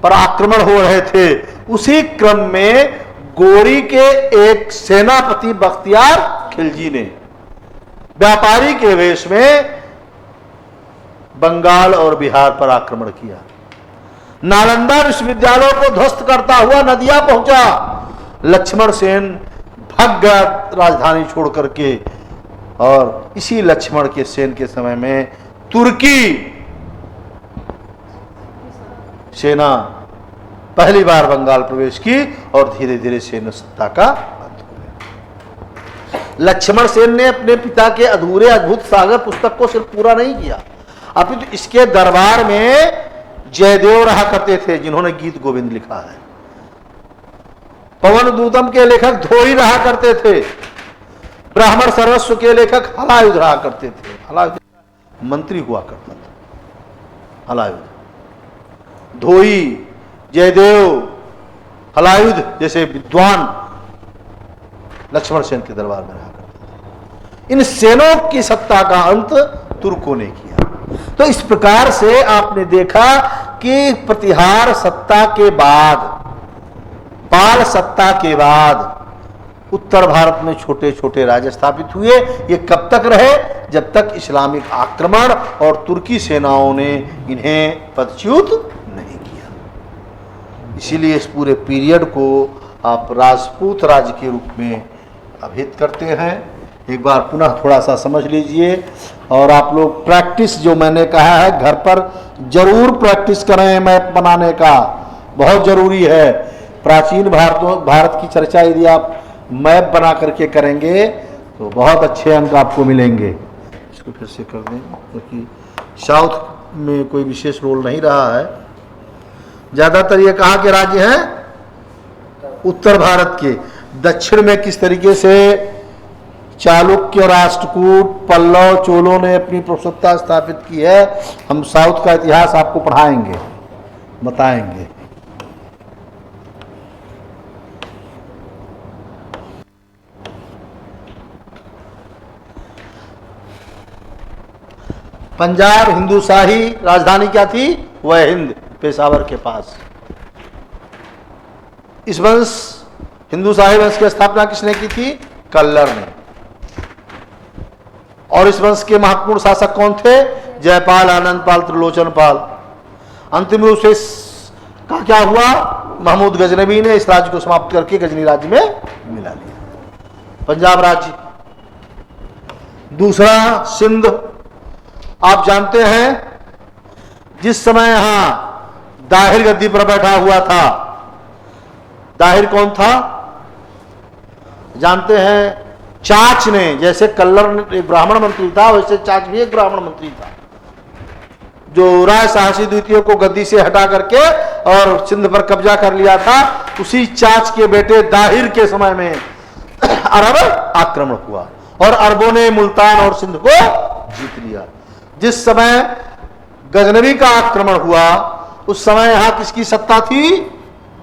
पर आक्रमण हो रहे थे। उसी क्रम में गोरी के एक सेनापति बख्तियार खिलजी ने व्यापारी के वेश में बंगाल और बिहार पर आक्रमण किया। नालंदा विश्वविद्यालयों को ध्वस्त करता हुआ नदिया पहुंचा। लक्ष्मण सेन भाग गया राजधानी छोड़ करके, और इसी लक्ष्मण के सेन के समय में तुर्की सेना पहली बार बंगाल प्रवेश की और धीरे धीरे सेन सत्ता का अंत हो गया। लक्ष्मण सेन ने अपने पिता के अधूरे अद्भुत सागर पुस्तक को सिर्फ पूरा नहीं किया, अपितु इसके दरबार में जयदेव रहा करते थे, जिन्होंने गीत गोविंद लिखा है। पवन दूतम के लेखक धोई रहा करते थे। ब्राह्मण सर्वस्व के लेखक हलायुध रहा करते थे। हलायुध मंत्री हुआ करता था। हलायुध, धोई, जयदेव, हलायुध जैसे विद्वान लक्ष्मण सेन के दरबार में रहा करते थे। इन सेनों की सत्ता का अंत तुर्कों ने किया। तो इस प्रकार से आपने देखा कि प्रतिहार सत्ता के बाद, पाल सत्ता के बाद उत्तर भारत में छोटे छोटे राज्य स्थापित हुए। ये कब तक रहे? जब तक इस्लामिक आक्रमण और तुर्की सेनाओं ने इन्हें पदच्युत नहीं किया। इसीलिए इस पूरे पीरियड को आप राजपूत राज्य के रूप में अभिहित करते हैं। एक बार पुनः थोड़ा सा समझ लीजिए, और आप लोग प्रैक्टिस, जो मैंने कहा है, घर पर जरूर प्रैक्टिस करें। मैप बनाने का बहुत जरूरी है। प्राचीन भारत की चर्चा यदि आप मैप बना करके करेंगे तो बहुत अच्छे अंक आपको मिलेंगे। इसको फिर से कर दें, क्योंकि साउथ में कोई विशेष रोल नहीं रहा है। ज़्यादातर ये कहाँ के राज्य हैं? उत्तर भारत के। दक्षिण में किस तरीके से चालुक्य, राष्ट्रकूट, पल्लव, चोलों ने अपनी प्रभुसत्ता स्थापित की है, हम साउथ का इतिहास आपको पढ़ाएंगे, बताएंगे। पंजाब हिंदू शाही राजधानी क्या थी? वह हिंद, पेशावर के पास। इस वंश, हिंदू शाही वंश की स्थापना किसने की थी? कल्लर ने। और इस वंश के महत्वपूर्ण शासक कौन थे? जयपाल, आनंदपाल, त्रिलोचनपाल। अंतिम रूप से का क्या हुआ? महमूद गजनवी ने इस राज्य को समाप्त करके गजनी राज्य में मिला लिया। पंजाब राज्य। दूसरा सिंध। आप जानते हैं जिस समय यहां दाहिर गद्दी पर बैठा हुआ था, दाहिर कौन था? जानते हैं चाच ने, जैसे कल्लर एक ब्राह्मण मंत्री था वैसे चाच भी एक ब्राह्मण मंत्री था, जो राय साहसी द्वितीय को गद्दी से हटा करके और सिंध पर कब्जा कर लिया था। उसी चाच के बेटे दाहिर के समय में अरब आक्रमण हुआ और अरबों ने मुल्तान और सिंध को जीत लिया। जिस समय गजनवी का आक्रमण हुआ उस समय यहां किसकी सत्ता थी?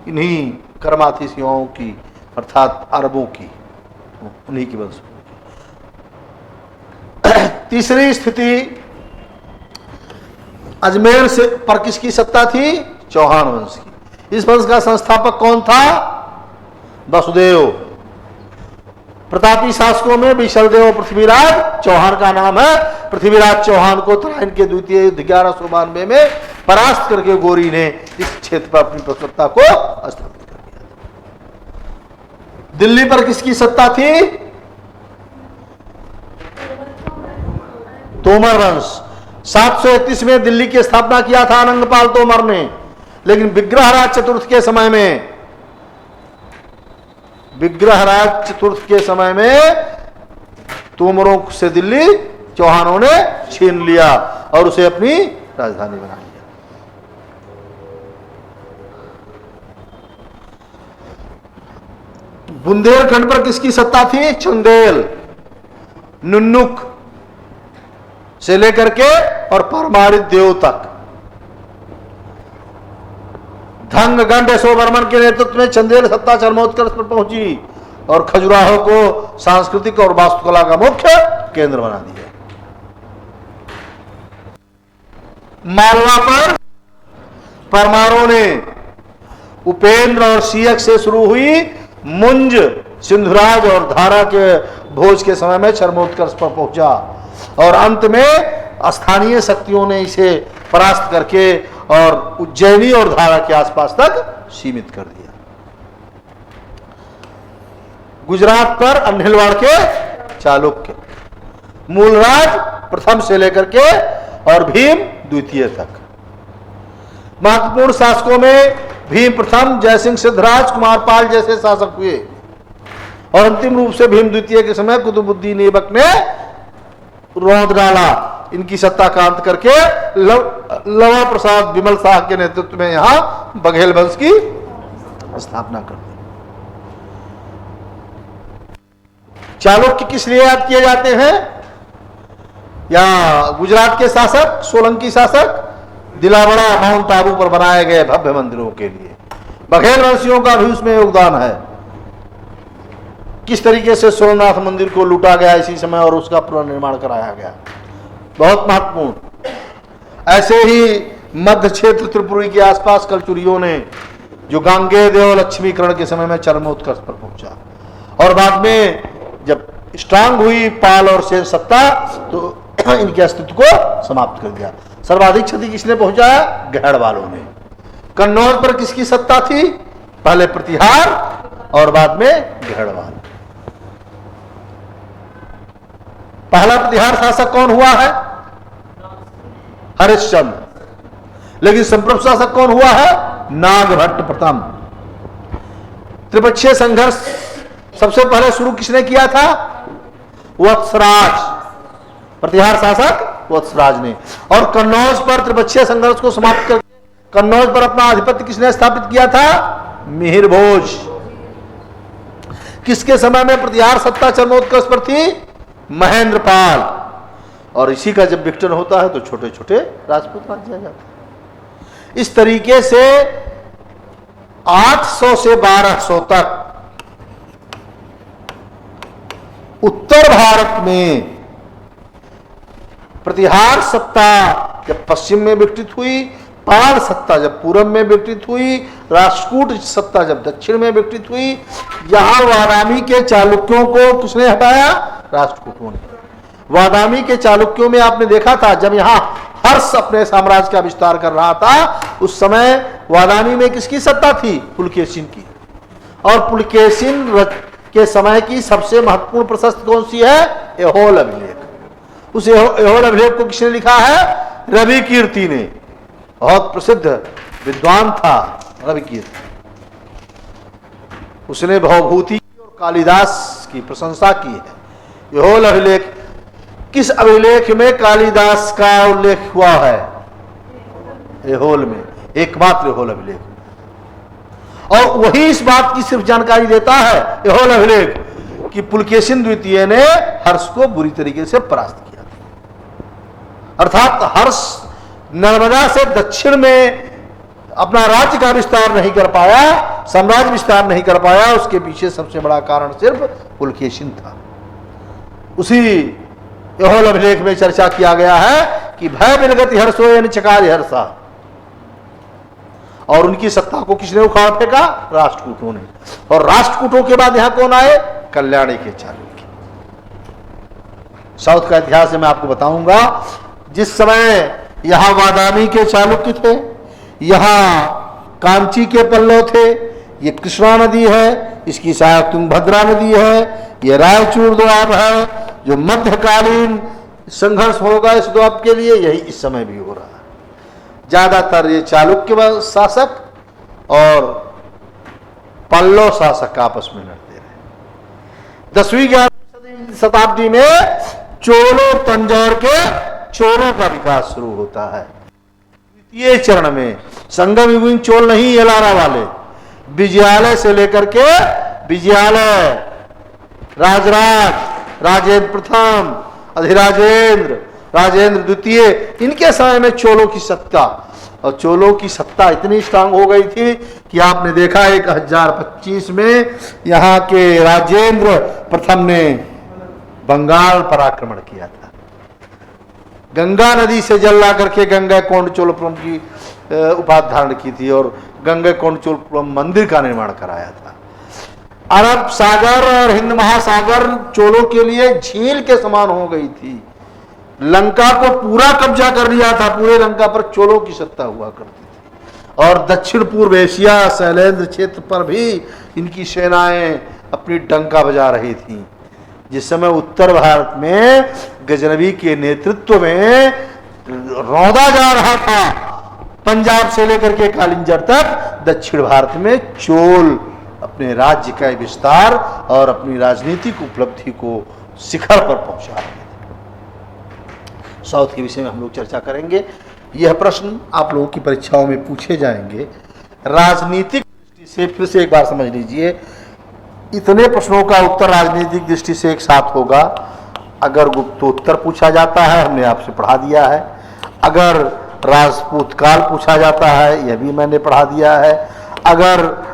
इन्हीं कर्मातिशियों की, अर्थात अरबों की, उन्हीं की वंश। तीसरी स्थिति अजमेर से पर किसकी सत्ता थी? चौहान वंश की। इस वंश का संस्थापक कौन था? वसुदेव। प्रतापी शासकों में विशलदेव पृथ्वीराज चौहान का नाम है। पृथ्वीराज चौहान को तराइन के द्वितीय युद्ध 1192 में परास्त करके गोरी ने इस क्षेत्र पर अपनी सत्ता को स्थापित कर दिया। दिल्ली पर किसकी सत्ता थी? तोमर वंश। 731 में दिल्ली की स्थापना किया था अनंगपाल तोमर ने, लेकिन विग्रहराज चतुर्थ के समय में, विग्रहराज चतुर्थ के समय में तोमरों से दिल्ली चौहानों ने छीन लिया और उसे अपनी राजधानी बना लिया। बुंदेलखंड पर किसकी सत्ता थी? चंदेल। नुन्नुक से लेकर के और परमारित देव तक धंग गंड यशोवर्मन के नेतृत्व में चंदेल सत्ता चरमोत्कर्ष पर पहुंची और खजुराहो को सांस्कृतिक और वास्तुकला का मुख्य केंद्र बना दिया। मालवा पर परमारों ने उपेंद्र और सीयक से शुरू हुई मुंज, सिंधुराज और धारा के भोज के समय में चरमोत्कर्ष पर पहुंचा और अंत में स्थानीय शक्तियों ने इसे परास्त करके और उज्जैनी और धारा के आसपास तक सीमित कर दिया। गुजरात पर अन्हिलवाड़ के चालुक्य, मूलराज प्रथम से लेकर के और भीम द्वितीय तक। महत्वपूर्ण शासकों में भीम प्रथम, जयसिंह सिद्धराज, कुमार पाल जैसे शासक हुए और अंतिम रूप से भीम द्वितीय के समय कुतुबुद्दीन ऐबक ने रौंद डाला। इनकी सत्ता का अंत करके लवा प्रसाद विमल शाह के नेतृत्व में यहां बघेल वंश की स्थापना कर दी। चालुक्य किस लिए याद किए जाते हैं? या गुजरात के शासक, सोलंकी शासक, दिलावड़ा माउंट आबू पर बनाए गए भव्य मंदिरों के लिए बघेल वंशियों का भी उसमें योगदान है। किस तरीके से सोमनाथ मंदिर को लूटा गया इसी समय और उसका पुनर्निर्माण कराया गया, बहुत महत्वपूर्ण। ऐसे ही मध्य क्षेत्र त्रिपुरी के आसपास कलचुरियों ने, जो गांगे देव लक्ष्मीकरण के समय में चरमोत्कर्ष पर पहुंचा और बाद में जब स्ट्रांग हुई पाल और सेन सत्ता तो इनके अस्तित्व को समाप्त कर दिया। सर्वाधिक क्षति किसने पहुंचाया? गहड़ वालों ने। कन्नौज पर किसकी सत्ता थी? पहले प्रतिहार और बाद में गहड़वाल। पहला प्रतिहार शासक कौन हुआ है? हरिश्चंद्र। लेकिन संप्रभु शासक कौन हुआ है? नागभट्ट प्रथम। त्रिपक्षीय संघर्ष सबसे पहले शुरू किसने किया था? वत्सराज। प्रतिहार शासक वत्सराज ने। और कन्नौज पर त्रिपक्षीय संघर्ष को समाप्त करके कन्नौज पर अपना आधिपत्य किसने स्थापित किया था? मिहिर भोज। किसके समय में प्रतिहार सत्ता चरमोत्कर्ष पर थी? महेंद्रपाल। और इसी का जब विघटन होता है तो छोटे छोटे राजपूत राज्य आ जाते हैं। इस तरीके से 800 से 1200 तक उत्तर भारत में प्रतिहार सत्ता जब पश्चिम में विकसित हुई, पाल सत्ता जब पूरब में विकसित हुई, राष्ट्रकूट सत्ता जब दक्षिण में विकसित हुई, यहां वादामी के चालुक्यों को किसने हटाया? राष्ट्रकूटों ने। वादामी के चालुक्यों में आपने देखा था जब यहां हर्ष अपने साम्राज्य का विस्तार कर रहा था, उस समय वादामी में किसकी सत्ता थी? पुलकेशिन की। और पुलकेशिन के समय की सबसे महत्वपूर्ण प्रशस्ति कौन सी है? ऐहोल अभिलेख। उस ऐहोल अभिलेख को किसने लिखा है? रवि कीर्ति ने। बहुत प्रसिद्ध विद्वान था रवि कीर्ति। उसने भवभूति और कालिदास की इसकी प्रशंसा की है। यहोल अभिलेख, किस अभिलेख में कालिदास का उल्लेख हुआ है? यहोल में, एकमात्र यहोल अभिलेख। और वही इस बात की सिर्फ जानकारी देता है यहोल अभिलेख कि पुलकेशिन द्वितीय ने हर्ष को बुरी तरीके से परास्त किया था। अर्थात हर्ष नर्मदा से दक्षिण में अपना राज्य का विस्तार नहीं कर पाया, साम्राज्य विस्तार नहीं कर पाया। उसके पीछे सबसे बड़ा कारण सिर्फ पुलकेशिन था। उसी यहोल अभिलेख में चर्चा किया गया है कि भय विनगति हर्षो यानी चकारी हर्षा, और उनकी सत्ता को किसने उखाड़ फेंका? राष्ट्रकूटों ने। और राष्ट्रकूटों के बाद यहां कौन आए? कल्याणी के चालुक्य। साउथ का इतिहास मैं आपको बताऊंगा। जिस समय यहां वादामी के चालुक्य थे, यहां कांची के पल्लव थे, ये कृष्णा नदी है, इसकी सहायक तुंगभद्रा नदी है, ये रायचूर द्वाब है। जो मध्यकालीन संघर्ष होगा इस द्वाब के लिए, यही इस समय भी हो रहा है। ज्यादातर ये चालुक्य शासक और पल्लव शासक आपस में लड़ते रहे। 10वीं 11वीं शताब्दी में चोलों तंजौर के चोलों का विकास शुरू होता है। द्वितीय चरण में संगम युगीन चोल नहीं, एलारा वाले, विजयालय से लेकर के विजयालय, राजराज, राजेंद्र प्रथम, अधिराजेंद्र, राजेंद्र द्वितीय, इनके समय में चोलों की सत्ता, और चोलों की सत्ता इतनी स्ट्रांग हो गई थी कि आपने देखा 1025 में यहाँ के राजेंद्र प्रथम ने बंगाल पर आक्रमण किया था। गंगा नदी से जल ला करके गंगा कोंड चोलपुरम की उपाधि धारण की थी और गंगा कोंड चोलपुरम मंदिर का निर्माण कराया था। अरब सागर और हिंद महासागर चोलों के लिए झील के समान हो गई थी। लंका को पूरा कब्जा कर लिया था, पूरे लंका पर चोलों की सत्ता हुआ करती थी। और दक्षिण पूर्व एशिया शैलेंद्र क्षेत्र पर भी इनकी सेनाएं अपनी डंका बजा रही थी। जिस समय उत्तर भारत में गजनवी के नेतृत्व में रौंदा जा रहा था, पंजाब से लेकर के कालिंजर तक, दक्षिण भारत में चोल अपने राज्य का विस्तार और अपनी राजनीतिक उपलब्धि को शिखर पर पहुंचा रहे थे। साउथ के विषय में हम लोग चर्चा करेंगे। यह प्रश्न आप लोगों की परीक्षाओं में पूछे जाएंगे। राजनीतिक दृष्टि से फिर से एक बार समझ लीजिए, इतने प्रश्नों का उत्तर राजनीतिक दृष्टि से एक साथ होगा। अगर गुप्तोत्तर पूछा जाता है, हमने आपसे पढ़ा दिया है। अगर राजपूत काल पूछा जाता है, यह भी मैंने पढ़ा दिया है। अगर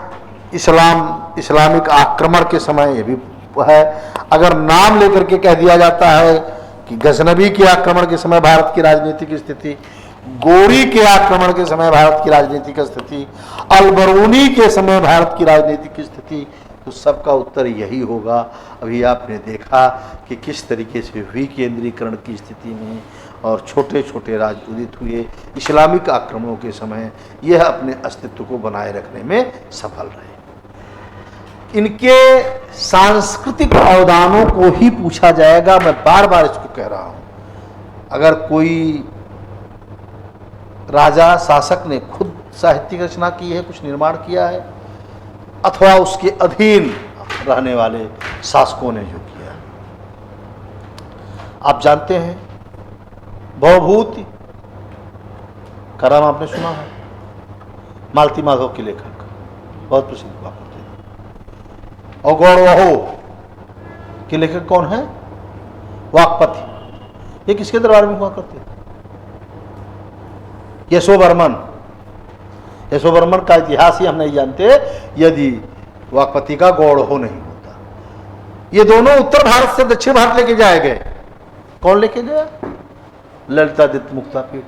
इस्लामिक आक्रमण के समय, यह भी है। अगर नाम लेकर के कह दिया जाता है कि गजनवी के आक्रमण के समय भारत की राजनीतिक स्थिति, गोरी के आक्रमण के समय भारत की राजनीतिक स्थिति, अलबरूनी के समय भारत की राजनीतिक स्थिति, तो सबका उत्तर यही होगा। अभी आपने देखा कि किस तरीके से विकेंद्रीकरण की स्थिति में और छोटे छोटे राज्य उदित हुए इस्लामिक आक्रमणों के समय, यह अपने अस्तित्व को बनाए रखने में सफल रहे। इनके सांस्कृतिक अवदानों को ही पूछा जाएगा। मैं बार बार इसको कह रहा हूं। अगर कोई राजा शासक ने खुद साहित्यिक रचना की है, कुछ निर्माण किया है, अथवा उसके अधीन रहने वाले शासकों ने जो किया, आप जानते हैं भवभूति का नाम आपने सुना है। मालती माधव के लेखक, बहुत प्रसिद्ध हुआ करते थे। और गौरवहो के लेखक कौन है? वाकपति। ये किसके दरबार में हुआ करते थे? यशोवर्मन। यशोवर्मन का इतिहास ही हम नहीं जानते यदि वाकपति का गौरवहो नहीं होता। ये दोनों उत्तर भारत से दक्षिण भारत लेके जाए गए। कौन लेके गया? ललितादित्य मुक्तापीठ।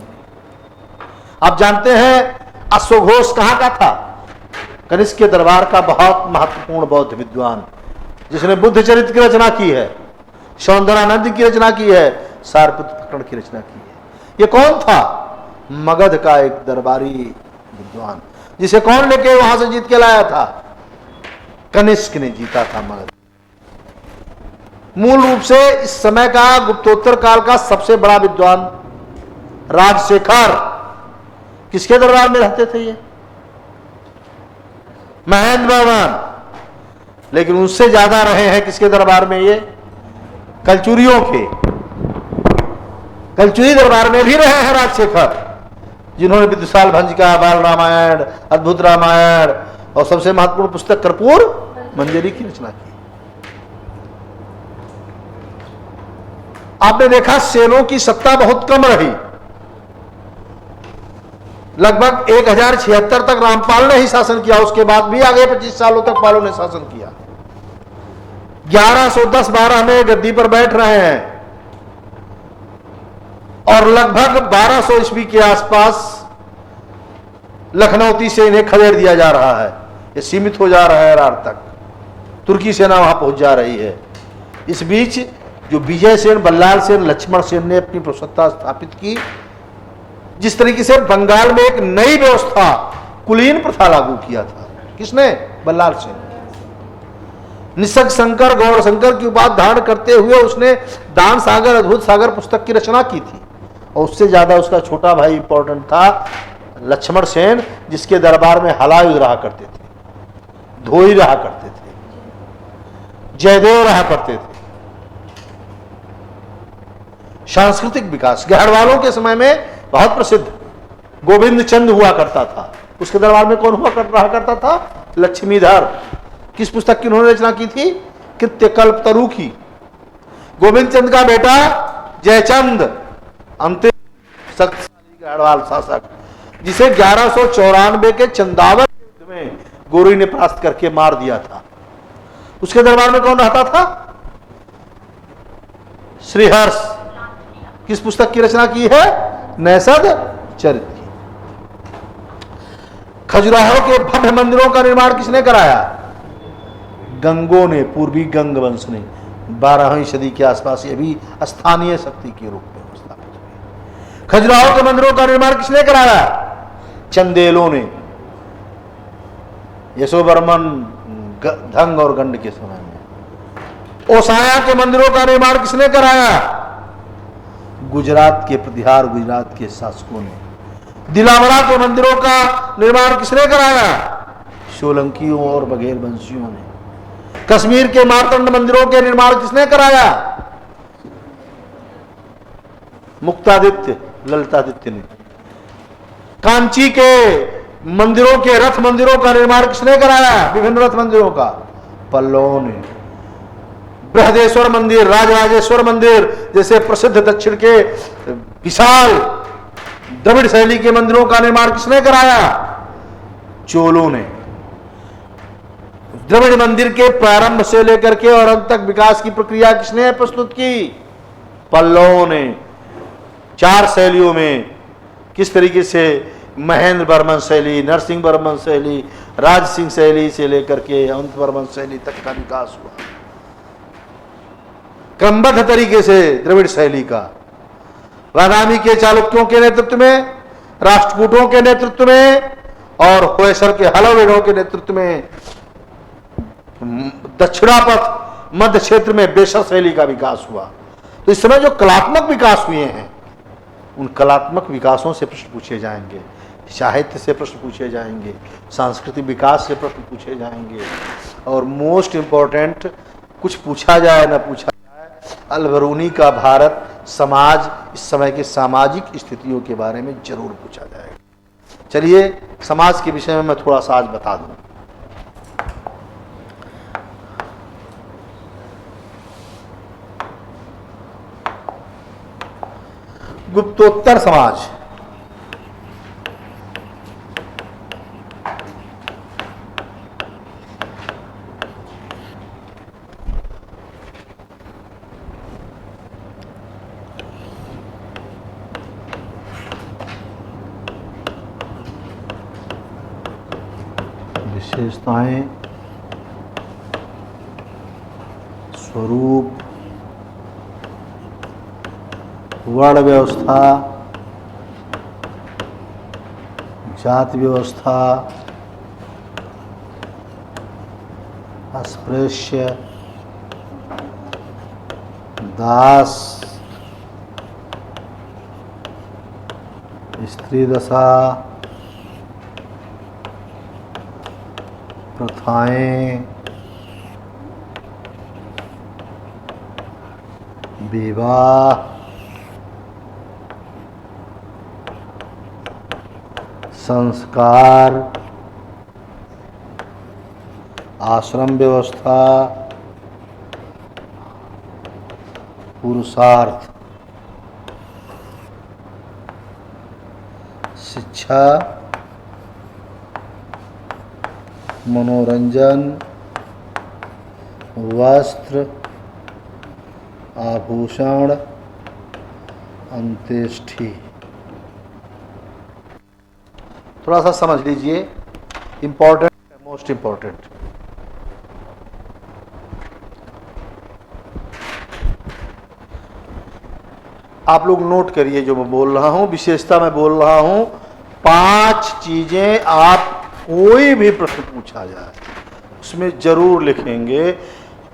आप जानते हैं अश्वघोष कहां का था? कनिष्क के दरबार का बहुत महत्वपूर्ण बौद्ध विद्वान, जिसने बुद्ध चरित्र की रचना की है, सौंदर्यानंद की रचना की है, सारपुत्र प्रकरण की रचना की है। ये कौन था? मगध का एक दरबारी विद्वान, जिसे कौन लेके वहां से जीत के लाया था? कनिष्क ने जीता था मगध। मूल रूप से इस समय का गुप्तोत्तर काल का सबसे बड़ा विद्वान राजशेखर किसके दरबार में रहते थे? ये महेंद्र वर्मन। लेकिन उनसे ज्यादा रहे हैं किसके दरबार में? ये कलचुरियों के। कलचुरी दरबार में भी रहे हैं राजशेखर, जिन्होंने विदुषाल भंज का बाल रामायण, अद्भुत रामायण और सबसे महत्वपूर्ण पुस्तक कर्पूर मंजरी की रचना की। आपने देखा सेनों की सत्ता बहुत कम रही। लगभग 1076 तक रामपाल ने ही शासन किया, उसके बाद भी आगे 25 सालों तक पालों ने शासन किया। 1110-12 में गद्दी पर बैठ रहे हैं और लगभग 1200 ईस्वी के आसपास लखनऊती से इन्हें खदेड़ दिया जा रहा है। ये सीमित हो जा रहा है रार तक, तुर्की सेना वहां पहुंच जा रही है। इस बीच जो विजय सेन, बल्लाल सेन, लक्ष्मण सेन ने अपनी प्रभुसत्ता स्थापित की, जिस तरीके से बंगाल में एक नई व्यवस्था, कुलीन प्रथा लागू किया था। किसने? बल्लाल सेन। निसर्ग शंकर, गौर शंकर की उपाधि धारण करते हुए उसने दान सागर, अद्भुत सागर पुस्तक की रचना की थी। और उससे ज्यादा उसका छोटा भाई इंपॉर्टेंट था, लक्ष्मण सेन, जिसके दरबार में हलायुध रहा करते थे, धोई रहा करते थे, जयदेव रहा करते थे। सांस्कृतिक विकास गहरवालों के समय में बहुत प्रसिद्ध गोविंद चंद हुआ करता था। उसके दरबार में कौन रहा करता था? लक्ष्मीधर। किस पुस्तक की उन्होंने रचना की थी? कृत्यकल्पतरु की। गोविंद चंद का बेटा जयचंद, अंतिम शक्तिशाली गढ़वाल शासक, जिसे 1194 के चंदावर युद्ध में गोरी ने परास्त करके मार दिया था। उसके दरबार में कौन रहता था? श्रीहर्ष। किस पुस्तक की रचना की है? नैषद चरित्र। खजुराहो के भव्य मंदिरों का निर्माण किसने कराया? गंगों ने, पूर्वी गंग वंश ने। 12वीं सदी के आसपास ये भी स्थानीय शक्ति के रूप में स्थापित हुए। खजुराहो के मंदिरों का निर्माण किसने कराया? चंदेलों ने। यशोवर्मन धंग और गंड के समय में। ओसाया के मंदिरों का निर्माण किसने कराया? गुजरात के प्रतिहार, गुजरात के शासकों ने। दिलावरा के मंदिरों का निर्माण किसने कराया? सोलंकियों और बघेल वंशियों ने। कश्मीर के मार्तंड मंदिरों के निर्माण किसने कराया? मुक्तादित्य, ललितादित्य ने। कांची के मंदिरों के, रथ मंदिरों का निर्माण किसने कराया? विभिन्न रथ मंदिरों का पल्लवों ने। बृहदेश्वर मंदिर, राजराजेश्वर मंदिर जैसे प्रसिद्ध दक्षिण के विशाल द्रविड़ शैली के मंदिरों का निर्माण किसने कराया? चोलों ने। द्रविड़ मंदिर के प्रारंभ से लेकर के और अंत तक विकास की प्रक्रिया किसने प्रस्तुत की? पल्लवों ने। 4 शैलियों में किस तरीके से महेंद्र वर्मन शैली, नरसिंह वर्मन शैली, राज सिंह शैली से लेकर के अवंत वर्मन शैली तक का विकास हुआ, क्रमबद्ध तरीके से द्रविड़ शैली का। बादामी के चालुक्यों के नेतृत्व में, राष्ट्रकूटों के नेतृत्व में और होयसर के हलवेड़ों के नेतृत्व में दक्षिणापथ मध्य क्षेत्र में बेसर शैली का विकास हुआ। तो इस समय जो कलात्मक विकास हुए हैं, उन कलात्मक विकासों से प्रश्न पूछे जाएंगे, साहित्य से प्रश्न पूछे जाएंगे, सांस्कृतिक विकास से प्रश्न पूछे जाएंगे, और मोस्ट इंपॉर्टेंट, कुछ पूछा जाए न पूछा जाए, अलबरूनी का भारत समाज, इस समय के सामाजिक स्थितियों के बारे में जरूर पूछा जाएगा। चलिए समाज के विषय में मैं थोड़ा सा आज बता दूं। गुप्तोत्तर समाज। विशेषताएं, स्वरूप, वर्ण व्यवस्था, जाति व्यवस्था, अस्पृश्य, दास, स्त्री दशा, प्रथाएं, विवाह, संस्कार, आश्रम व्यवस्था, पुरुषार्थ, शिक्षा, मनोरंजन, वस्त्र, आभूषण, अंत्येष्टि। थोड़ा सा समझ लीजिए, इंपॉर्टेंट, मोस्ट इंपॉर्टेंट। आप लोग नोट करिए जो मैं बोल रहा हूं, विशेषता मैं बोल रहा हूं। 5 चीजें आप कोई भी प्रश्न पूछा जाए उसमें जरूर लिखेंगे।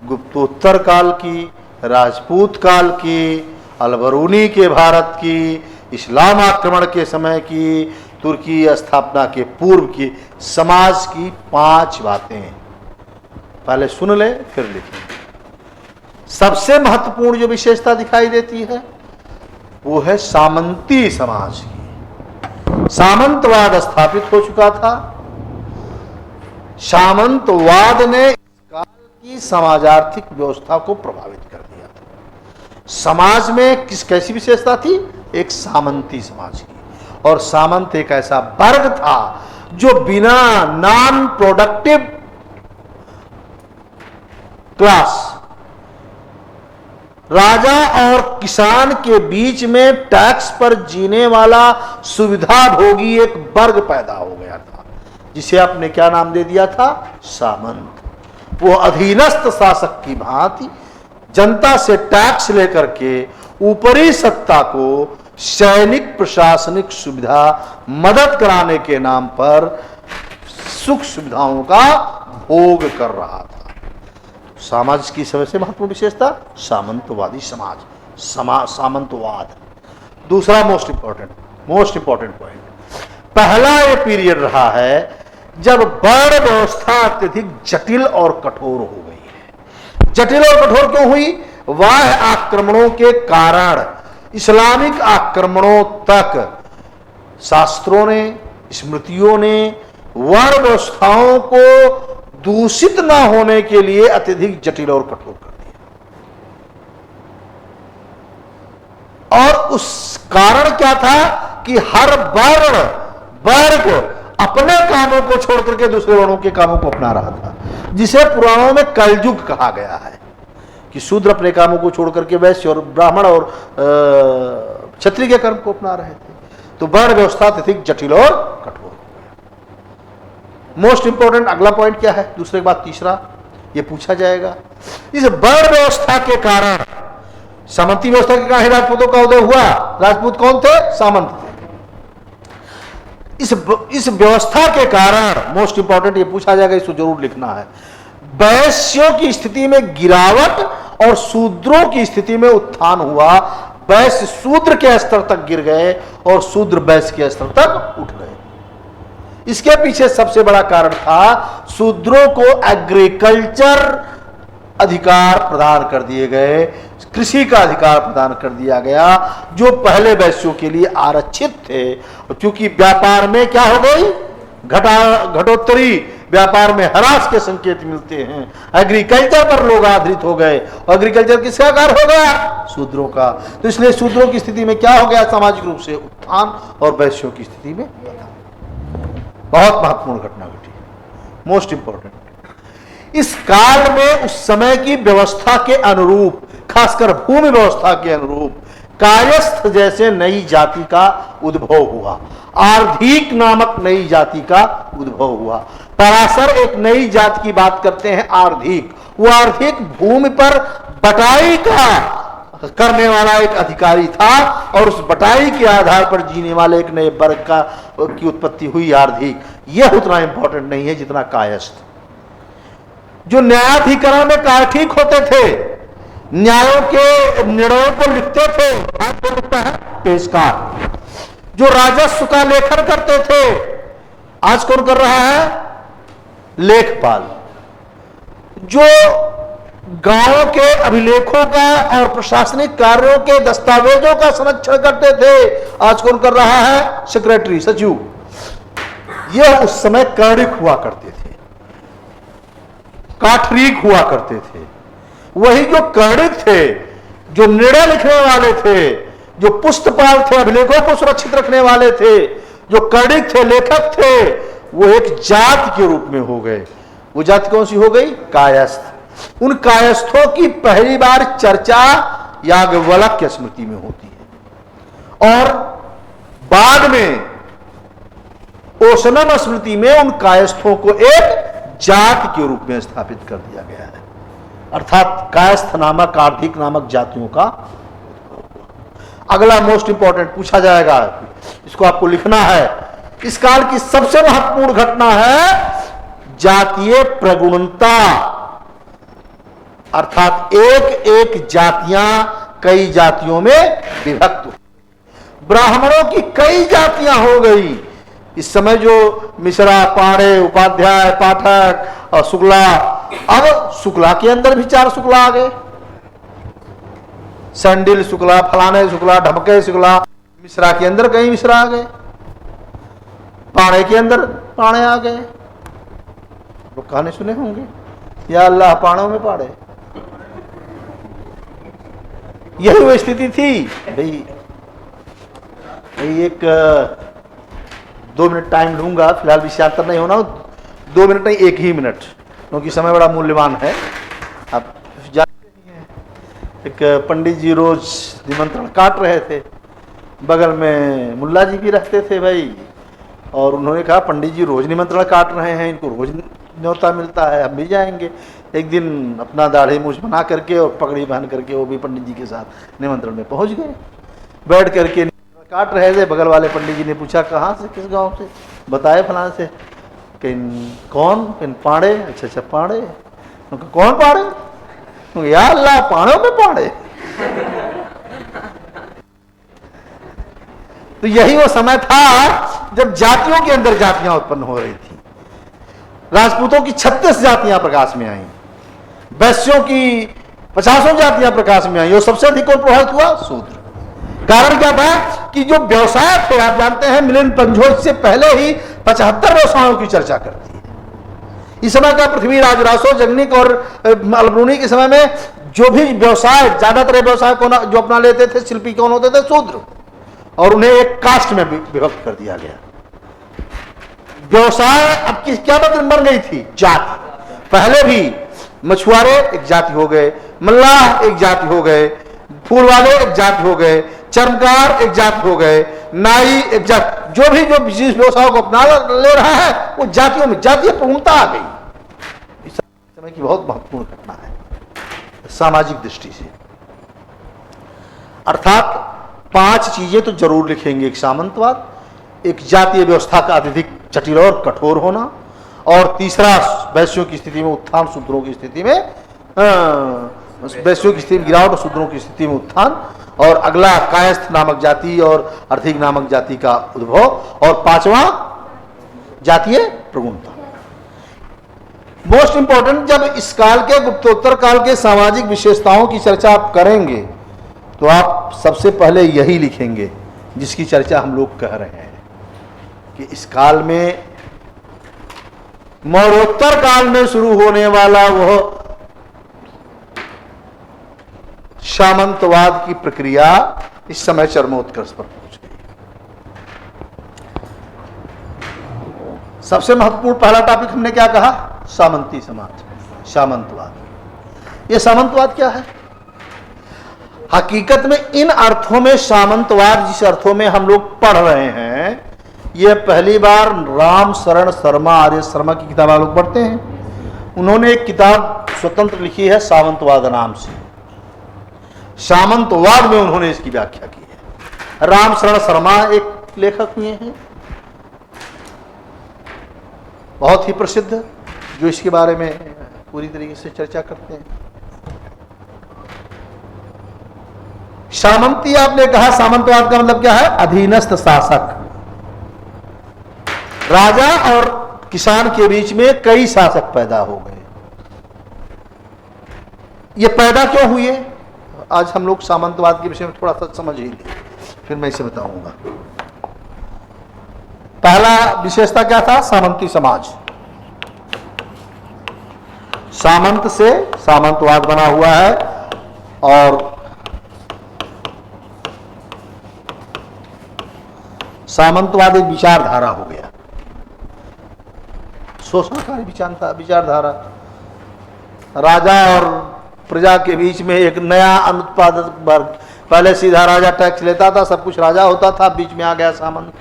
गुप्तोत्तर काल की, राजपूत काल की, अलबरूनी के भारत की, इस्लाम आक्रमण के समय की, तुर्की स्थापना के पूर्व की समाज की 5 बातें पहले सुन ले फिर लिखें। सबसे महत्वपूर्ण जो विशेषता दिखाई देती है वो है सामंती समाज की। सामंतवाद स्थापित हो चुका था। सामंतवाद ने इस काल की समाज आर्थिक व्यवस्था को प्रभावित कर दिया था। समाज में कैसी विशेषता थी? एक सामंती समाज की। और सामंत एक ऐसा वर्ग था जो बिना नॉन प्रोडक्टिव क्लास, राजा और किसान के बीच में टैक्स पर जीने वाला सुविधा भोगी एक वर्ग पैदा हो गया था, जिसे आपने क्या नाम दे दिया था? सामंत। वो अधीनस्थ शासक की भांति जनता से टैक्स लेकर के ऊपरी सत्ता को सैनिक प्रशासनिक सुविधा मदद कराने के नाम पर सुख सुविधाओं का भोग कर रहा था। समाज की सबसे महत्वपूर्ण विशेषता सामंतवादी समाज, सामंतवाद। दूसरा मोस्ट इंपॉर्टेंट पॉइंट, पहला ये पीरियड रहा है जब वर्ण व्यवस्था अत्यधिक जटिल और कठोर हो गई है। जटिल और कठोर क्यों हुई? बाह्य आक्रमणों के कारण, इस्लामिक आक्रमणों तक शास्त्रों ने, स्मृतियों ने वर्ण व्यवस्थाओं को दूषित न होने के लिए अत्यधिक जटिल और कठोर कर दिया। और उस कारण क्या था कि हर वर्ग अपने कामों को छोड़ करके दूसरे वर्णों के कामों को अपना रहा था, जिसे पुराणों में कलयुग कहा गया है कि शूद्र अपने कामों को छोड़ करके वैश्य और ब्राह्मण और क्षत्रिय के कर्म को अपना रहे थे। तो वर्ण व्यवस्था अत्यधिक जटिल और कठोर। मोस्ट इंपॉर्टेंट अगला पॉइंट क्या है? दूसरे के बाद तीसरा ये पूछा जाएगा। इस वर्ण व्यवस्था के कारण, सामंती व्यवस्था के कारण राजपूतों का उदय हुआ। राजपूत कौन थे? सामंत थे। इस व्यवस्था के कारण मोस्ट इंपॉर्टेंट ये पूछा जाएगा, इसको जरूर लिखना है, वैश्यों की स्थिति में गिरावट और शूद्रों की स्थिति में उत्थान हुआ। वैश्य शूद्र के स्तर तक गिर गए और शूद्र वैश्य के स्तर तक उठ गए। इसके पीछे सबसे बड़ा कारण था शूद्रों को एग्रीकल्चर अधिकार प्रदान कर दिए गए, कृषि का अधिकार प्रदान कर दिया गया, जो पहले वैश्यों के लिए आरक्षित थे। क्योंकि व्यापार में क्या हो गई? घटोत्तरी व्यापार में ह्रास के संकेत मिलते हैं। एग्रीकल्चर पर लोग आधारित हो गए। एग्रीकल्चर किसका कार्य हो गया? शूद्रों का। तो इसलिए शूद्रों की स्थिति में क्या हो गया? सामाजिक रूप से उत्थान और वैश्यों की स्थिति में बहुत महत्वपूर्ण घटना घटी, मोस्ट इंपॉर्टेंट। इस काल में उस समय की व्यवस्था के अनुरूप, खासकर भूमि व्यवस्था के अनुरूप, कायस्थ जैसे नई जाति का उद्भव हुआ। आर्धिक नामक नई जाति का उद्भव हुआ। पराशर एक नई जाति की बात करते हैं, आर्धिक। वो आर्धिक भूमि पर बटाई का करने वाला एक अधिकारी था और उस बटाई के आधार पर जीने वाले एक नए वर्ग की उत्पत्ति हुई, आर्धिक। यह उतना इंपॉर्टेंट नहीं है जितना कायस्थ। जो न्यायाधिकरण में कायठीक होते थे, न्यायों के निर्णयों को लिखते थे, आज कौन लिखता है? पेशकार। जो राजस्व का लेखन करते थे, आज कौन कर रहा है? लेखपाल। जो गांवों के अभिलेखों का और प्रशासनिक कार्यों के दस्तावेजों का संरक्षण करते थे। आज कौन कर रहा है? सेक्रेटरी, सचिव। यह उस समय कर्णिक हुआ करते थे, काठरीक हुआ करते थे। वही जो कर्णिक थे, जो निर्णय लिखने वाले थे, जो पुस्तपाल थे, अभिलेखों को सुरक्षित रखने वाले थे, जो कर्णिक थे, लेखक थे, वो एक जाति के रूप में हो गए। वो जाति कौन सी हो गई? कायस्थ। उन कायस्थों की पहली बार चर्चा याज्ञवल्क्य स्मृति में होती है और बाद में ओशनम स्मृति में उन कायस्थों को एक जाति के रूप में स्थापित कर दिया गया है। अर्थात कायस्थ नामक, आर्थिक नामक जातियों का। अगला मोस्ट इंपॉर्टेंट पूछा जाएगा, इसको आपको लिखना है। इस काल की सबसे महत्वपूर्ण घटना है जातीय प्रगुणता, अर्थात एक एक जातियां कई जातियों में विभक्त। ब्राह्मणों की कई जातियां हो गई। इस समय जो मिश्रा, पाड़े, उपाध्याय, पाठक और शुक्ला, अब शुक्ला के अंदर भी 4 शुक्ला आ गए। संडिल शुक्ला, फलाने शुक्ला, ढमके शुक्ला। मिश्रा के अंदर कई मिश्रा आ गए, पाड़े के अंदर पाड़े आ गए। लोग कहानी सुने होंगे, या अल्लाह पाड़ों में पाड़े। यही वो स्थिति थी भाई। एक 2 मिनट टाइम लूंगा, फिलहाल विषयांतर नहीं होना। 2 मिनट नहीं, 1 ही मिनट, क्योंकि समय बड़ा मूल्यवान है। आप जानते नहीं हैं, एक पंडित जी रोज निमंत्रण काट रहे थे। बगल में मुल्ला जी भी रहते थे भाई, और उन्होंने कहा पंडित जी रोज निमंत्रण काट रहे हैं, इनको रोज न्योता मिलता है, हम भी जाएंगे। एक दिन अपना दाढ़ी मूछ बना करके और पगड़ी पहन करके वो भी पंडित जी के साथ निमंत्रण में पहुंच गए। बैठ करके काट रहे थे। बगल वाले पंडित जी ने पूछा, कहाँ से, किस गांव से? बताए फलां से। कौन? पाड़े। अच्छा पाड़े। कौन पाड़े? या अल्लाह, पाड़ों में पाड़े। तो यही वो समय था जब जातियों के अंदर जातियां उत्पन्न हो रही थी। राजपूतों की 36 जातियां प्रकाश में आई, वैश्यों की 50 जातियां प्रकाश में आई, और सबसे अधिक कौन प्रभावित हुआ? शूद्र। कारण क्या था कि जो व्यवसाय थे, आप जानते हैं मिलिंद पंजोज से पहले ही 75 व्यवसायों की चर्चा करती है। इस समय का पृथ्वीराज रासो, जगनिक और अलबरूनी के समय में जो भी व्यवसाय, ज्यादातर व्यवसाय को जो अपना लेते थे, शिल्पी कौन होते थे? शूद्र। और उन्हें एक कास्ट में विभक्त कर दिया गया। व्यवसाय अब किस क्या बन गई थी? जाति। पहले भी मछुआरे एक जाति हो गए, मल्लाह एक जाति हो गए, फूल वाले एक जाति हो गए, चर्मकार एक जाति हो गए, नाई एक जाति। जो भी जो जिस व्यवसाय को अपना ले रहा है, वो जातियों में जातीय प्रवणता आ गई। इस समय की बहुत महत्वपूर्ण घटना है सामाजिक दृष्टि से। अर्थात 5 चीजें तो जरूर लिखेंगे। एक सामंतवाद, एक जातीय व्यवस्था का अत्यधिक जटिल और कठोर होना, और तीसरा वैश्यों की स्थिति में उत्थान, शूद्रों की स्थिति में वैश्यों की स्थिति में गिरावट और शूद्रों की स्थिति में उत्थान, और अगला कायस्थ नामक जाति और आर्थिक नामक जाति का उद्भव, और 5वां जातीय प्रगुणता। मोस्ट इंपॉर्टेंट, जब इस काल के गुप्तोत्तर काल के सामाजिक विशेषताओं की चर्चा आप करेंगे तो आप सबसे पहले यही लिखेंगे जिसकी चर्चा हम लोग कह रहे हैं कि इस काल में, मौर्योत्तर काल में शुरू होने वाला वह सामंतवाद की प्रक्रिया इस समय चरमोत्कर्ष पर पहुंच गई। सबसे महत्वपूर्ण पहला टॉपिक हमने क्या कहा? सामंती समाज, सामंतवाद। यह सामंतवाद क्या है? हकीकत में इन अर्थों में सामंतवाद, जिस अर्थों में हम लोग पढ़ रहे हैं, यह पहली बार राम शरण शर्मा, आर्य शर्मा की किताब आप लोग पढ़ते हैं। उन्होंने एक किताब स्वतंत्र लिखी है सामंतवाद नाम से। सामंतवाद में उन्होंने इसकी व्याख्या की है। राम शरण शर्मा एक लेखक हुए हैं, बहुत ही प्रसिद्ध, जो इसके बारे में पूरी तरीके से चर्चा करते हैं। सामंती, आपने कहा सामंतवाद का मतलब क्या है? अधीनस्थ शासक। राजा और किसान के बीच में कई शासक पैदा हो गए। ये पैदा क्यों हुए? आज हम लोग सामंतवाद के विषय में थोड़ा सा समझ ही लें, फिर मैं इसे बताऊंगा। पहला विशेषता क्या था? सामंती समाज। सामंत से सामंतवाद बना हुआ है, और सामंतवाद एक विचारधारा हो गया, शोषणकारी विचारधारा। राजा और प्रजा के बीच में एक नया अनुत्पादक वर्ग। पहले सीधा राजा टैक्स लेता था, सब कुछ राजा होता था, बीच में आ गया सामंत।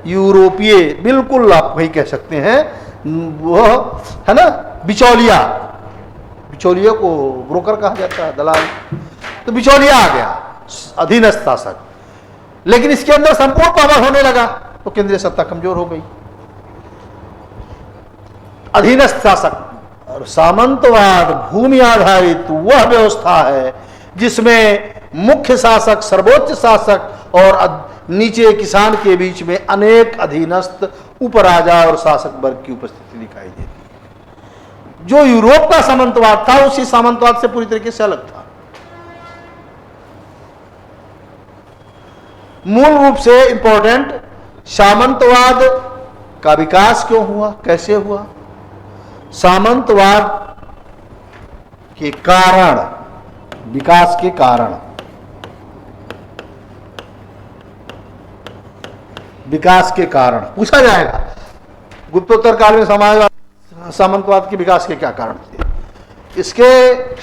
यूरोपीय, बिल्कुल आप वही कह सकते हैं, वो है ना बिचौलिया। बिचौलिया को ब्रोकर कहा जाता है, दलाल। तो बिचौलिया आ गया, अधीनस्थ शासक। लेकिन इसके अंदर संपूर्ण पावर होने लगा तो केंद्रीय सत्ता कमजोर हो गई। अधीनस्थ शासक और सामंतवाद भूमि आधारित वह व्यवस्था है जिसमें मुख्य शासक, सर्वोच्च शासक और नीचे किसान के बीच में अनेक अधीनस्थ उपराजा और शासक वर्ग की उपस्थिति दिखाई देती है। जो यूरोप का सामंतवाद था उसी सामंतवाद से पूरी तरीके से अलग था। मूल रूप से इंपॉर्टेंट, सामंतवाद का विकास क्यों हुआ, कैसे हुआ, सामंतवाद के कारण, विकास के कारण, विकास के कारण पूछा जाएगा। गुप्तोत्तर काल में समाजवाद, सामंतवाद के विकास के क्या कारण थे? इसके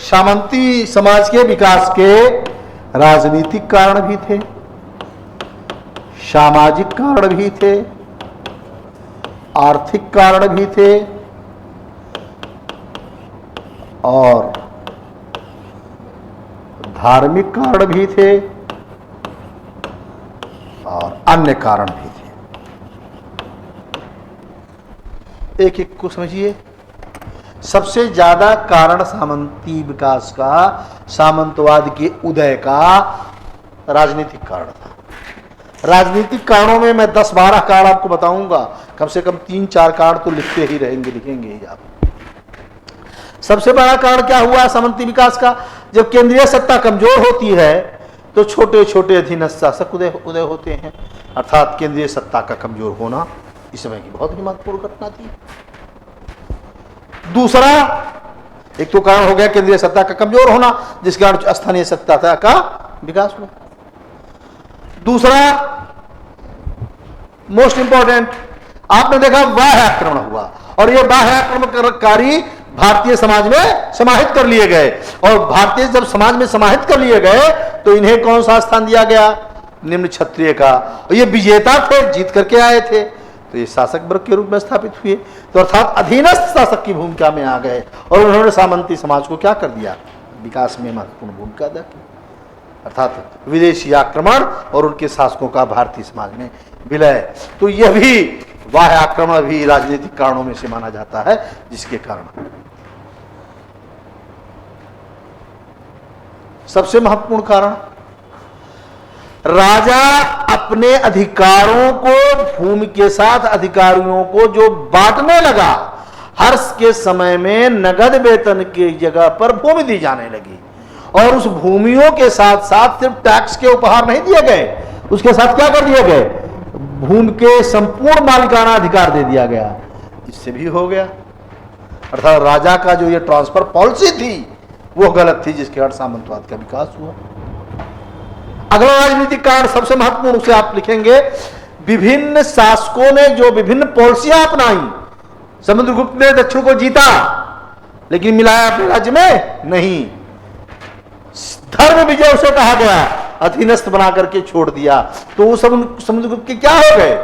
सामंती समाज के विकास के राजनीतिक कारण भी थे, सामाजिक कारण भी थे, आर्थिक कारण भी थे, और धार्मिक कारण भी थे, और अन्य कारण भी थे। एक एक को समझिए। सबसे ज्यादा कारण सामंती विकास का, सामंतवाद के उदय का राजनीतिक कारण था। राजनीतिक कारणों में मैं 10-12 कारण आपको बताऊंगा, कम से कम 3-4 कारण तो लिखते ही रहेंगे, लिखेंगे ही आप। सबसे बड़ा कारण क्या हुआ सामंती विकास का? जब केंद्रीय सत्ता कमजोर होती है तो छोटे छोटे अधीनस्थ शासक उदय होते हैं, अर्थात केंद्रीय सत्ता का कमजोर होना इस समय की बहुत ही महत्वपूर्ण घटना थी। दूसरा, एक तो कारण हो गया केंद्रीय सत्ता का कमजोर होना, जिसके कारण स्थानीय सत्ता का विकास हुआ। दूसरा, मोस्ट इंपॉर्टेंट, आपने देखा बाह्य आक्रमण हुआ, और ये बाह्य आक्रमणकारी भारतीय समाज में समाहित कर लिए गए। और भारतीय जब समाज में समाहित कर लिए गए तो इन्हें कौन सा स्थान दिया गया? निम्न क्षत्रिय का। और ये विजेता थे, जीत करके आए थे, तो ये शासक वर्ग के रूप में स्थापित हुए। तो अर्थात अधीनस्थ शासक की भूमिका में आ गए, और उन्होंने सामंती समाज को क्या कर दिया? विकास में महत्वपूर्ण भूमिका अदा की। अर्थात विदेशी आक्रमण और उनके शासकों का भारतीय समाज में विलय। तो यह भी बाह्य आक्रमण भी राजनीतिक कारणों में से माना जाता है, जिसके कारण सबसे महत्वपूर्ण कारण, राजा अपने अधिकारों को भूमि के साथ अधिकारियों को जो बांटने लगा, हर्ष के समय में नगद वेतन की जगह पर भूमि दी जाने लगी, और उस भूमियों के साथ साथ सिर्फ टैक्स के उपहार नहीं दिए गए, उसके साथ क्या कर दिए गए? भूमि के संपूर्ण मालिकाना अधिकार दे दिया गया। इससे भी हो गया, अर्थात राजा का जो ये ट्रांसफर पॉलिसी थी वो गलत थी, जिसके कारण सामंतवाद का विकास हुआ। अगला राजनीतिक कारण सबसे महत्वपूर्ण, उसे आप लिखेंगे, विभिन्न शासकों ने जो विभिन्न पॉलिसियां अपनाई। समुद्रगुप्त ने दक्षिण को जीता, लेकिन मिलाया अपने राज्य में नहीं। धर्म विजय उसे कहा गया, अधीनस्थ बना करके छोड़ दिया, तो वो समुद्रगुप्त के क्या हो गए?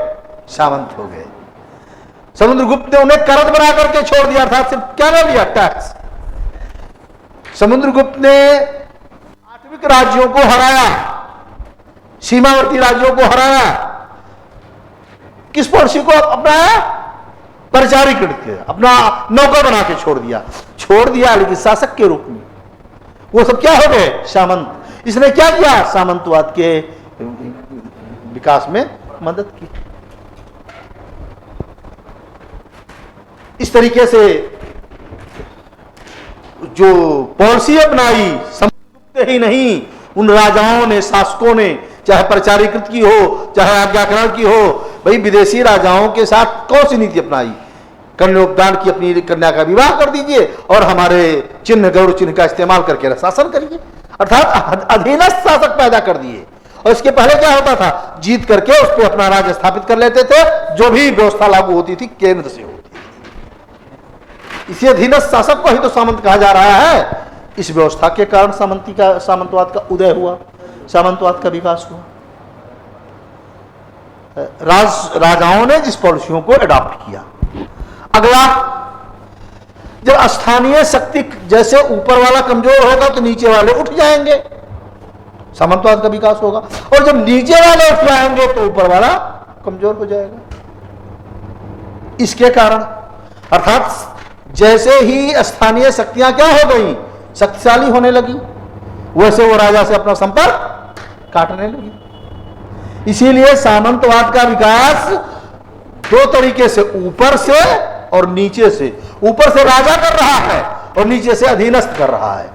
सामंत हो गए। समुद्रगुप्त ने उन्हें करद बना करके छोड़ दिया, अर्थात सिर्फ क्या कर दिया? टैक्स। समुद्रगुप्त ने आठविक राज्यों को हराया, सीमावर्ती राज्यों को हराया। किस पॉलिसी को अपनाया? परिचारिक, अपना नौकर बना के छोड़ दिया, लेकिन शासक के रूप में। वो सब क्या हो गए? सामंत। इसने क्या किया? सामंतवाद के विकास में मदद की। इस तरीके से जो पॉलिसी अपनाई, समुद्र ही नहीं, उन राजाओं ने, शासकों ने, चाहे प्रचारीकृत की हो चाहे आज्ञाकरण की हो, भाई विदेशी राजाओं के साथ कौन सी नीति अपनाई? कन्योपदान की, अपनी कन्या का विवाह कर दीजिए और हमारे चिन्ह, गौरव चिन्ह का इस्तेमाल करके शासन करिए, अर्थात अधीनस्थ शासक पैदा कर दिए। और इसके पहले क्या होता था? जीत करके उस पर अपना राज्य स्थापित कर लेते थे, जो भी व्यवस्था लागू होती थी केंद्र से होती थी। इसी अधीनस्थ शासक को ही तो सामंत कहा जा रहा है। इस व्यवस्था के कारण सामंतवाद का उदय हुआ, सामंतवाद का विकास हुआ। राजाओं ने जिस पॉलिसियों को अडॉप्ट किया। अगला, जब स्थानीय शक्ति, जैसे ऊपर वाला कमजोर होगा तो नीचे वाले उठ जाएंगे, सामंतवाद का विकास होगा। और जब नीचे वाले उठ जाएंगे तो ऊपर वाला कमजोर हो जाएगा। इसके कारण, अर्थात जैसे ही स्थानीय शक्तियां क्या हो गई, शक्तिशाली होने लगी, वैसे वो राजा से अपना संपर्क काटने लगी। इसीलिए सामंतवाद का विकास दो तरीके से, ऊपर से और नीचे से। ऊपर से राजा कर रहा है और नीचे से अधीनस्थ कर रहा है।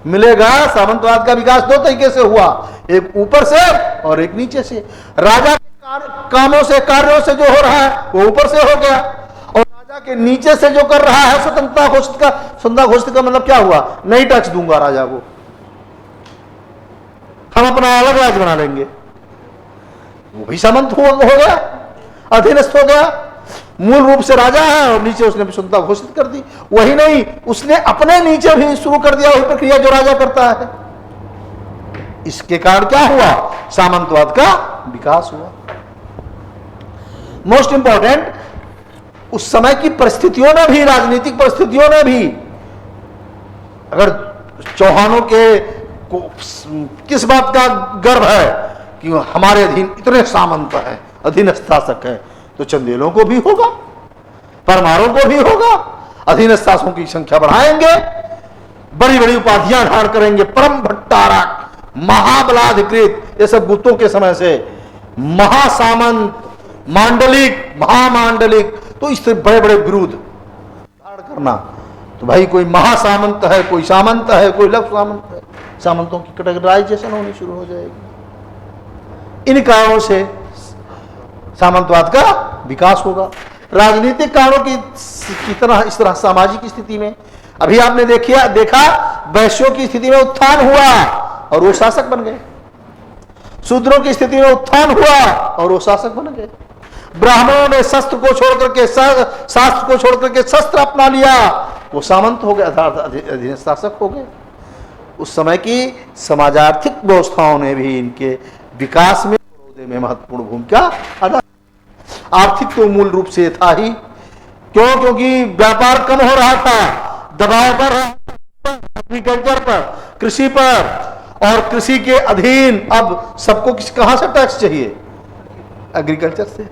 मिलेगा, सामंतवाद का विकास दो तरीके से हुआ, एक ऊपर से और एक नीचे से। राजा के कामों से, कार्यों से जो हो रहा है वो ऊपर से हो गया, और राजा के नीचे से जो कर रहा है स्वतंत्रता घोषित का मतलब क्या हुआ? नहीं टच दूंगा राजा को, हम अपना अलग राज्य बना लेंगे। वो भी सामंत हो गया, अधीनस्थ हो गया। मूल रूप से राजा है और नीचे उसने स्वतंत्रता घोषित कर दी। वही नहीं, उसने अपने नीचे भी शुरू कर दिया वही प्रक्रिया जो राजा करता है। इसके कारण क्या हुआ? सामंतवाद का विकास हुआ। मोस्ट इंपॉर्टेंट, उस समय की परिस्थितियों ने भी, राजनीतिक परिस्थितियों ने भी, अगर चौहानों के को किस बात का गर्व है कि हमारे अधीन इतने सामंत हैं, अधीनस्थ शासक हैं, तो चंदेलों को भी होगा, परमारों को भी होगा। अधीनस्थ शासकों की संख्या बढ़ाएंगे, बड़ी बड़ी उपाधियां धारण करेंगे, परम भट्टारक, महाबलाधिकृत, ये सब गुप्तों के समय से, महासामंत, मांडलिक, महामांडलिक, तो इससे बड़े बड़े विरुद्ध धारण करना। तो भाई कोई महासामंत है, कोई सामंत है, कोई लघु सामंत है, सामंतों की कैटेगराइजेशन होनी शुरू हो जाएगी। इन कारणों से सामंतवाद का विकास होगा। राजनीतिक कारणों की तरह, इस तरह सामाजिक स्थिति में अभी आपने देखा वैश्यों की स्थिति में उत्थान हुआ और वो शासक बन गए, शूद्रों की स्थिति में उत्थान हुआ और वो शासक बन गए, ब्राह्मणों ने शस्त्र को छोड़कर के, शास्त्र को छोड़कर के शस्त्र अपना लिया, वो सामंत हो गए, अधीनस्थ शासक हो गए। उस समय की समाजार्थिक व्यवस्थाओं ने भी इनके विकास में महत्वपूर्ण भूमिका अदा। आर्थिक तो मूल रूप से था ही, क्योंकि व्यापार कम हो रहा था, दबाव पर एग्रीकल्चर पर, कृषि पर, और कृषि के अधीन अब सबको कहां से टैक्स चाहिए? एग्रीकल्चर से।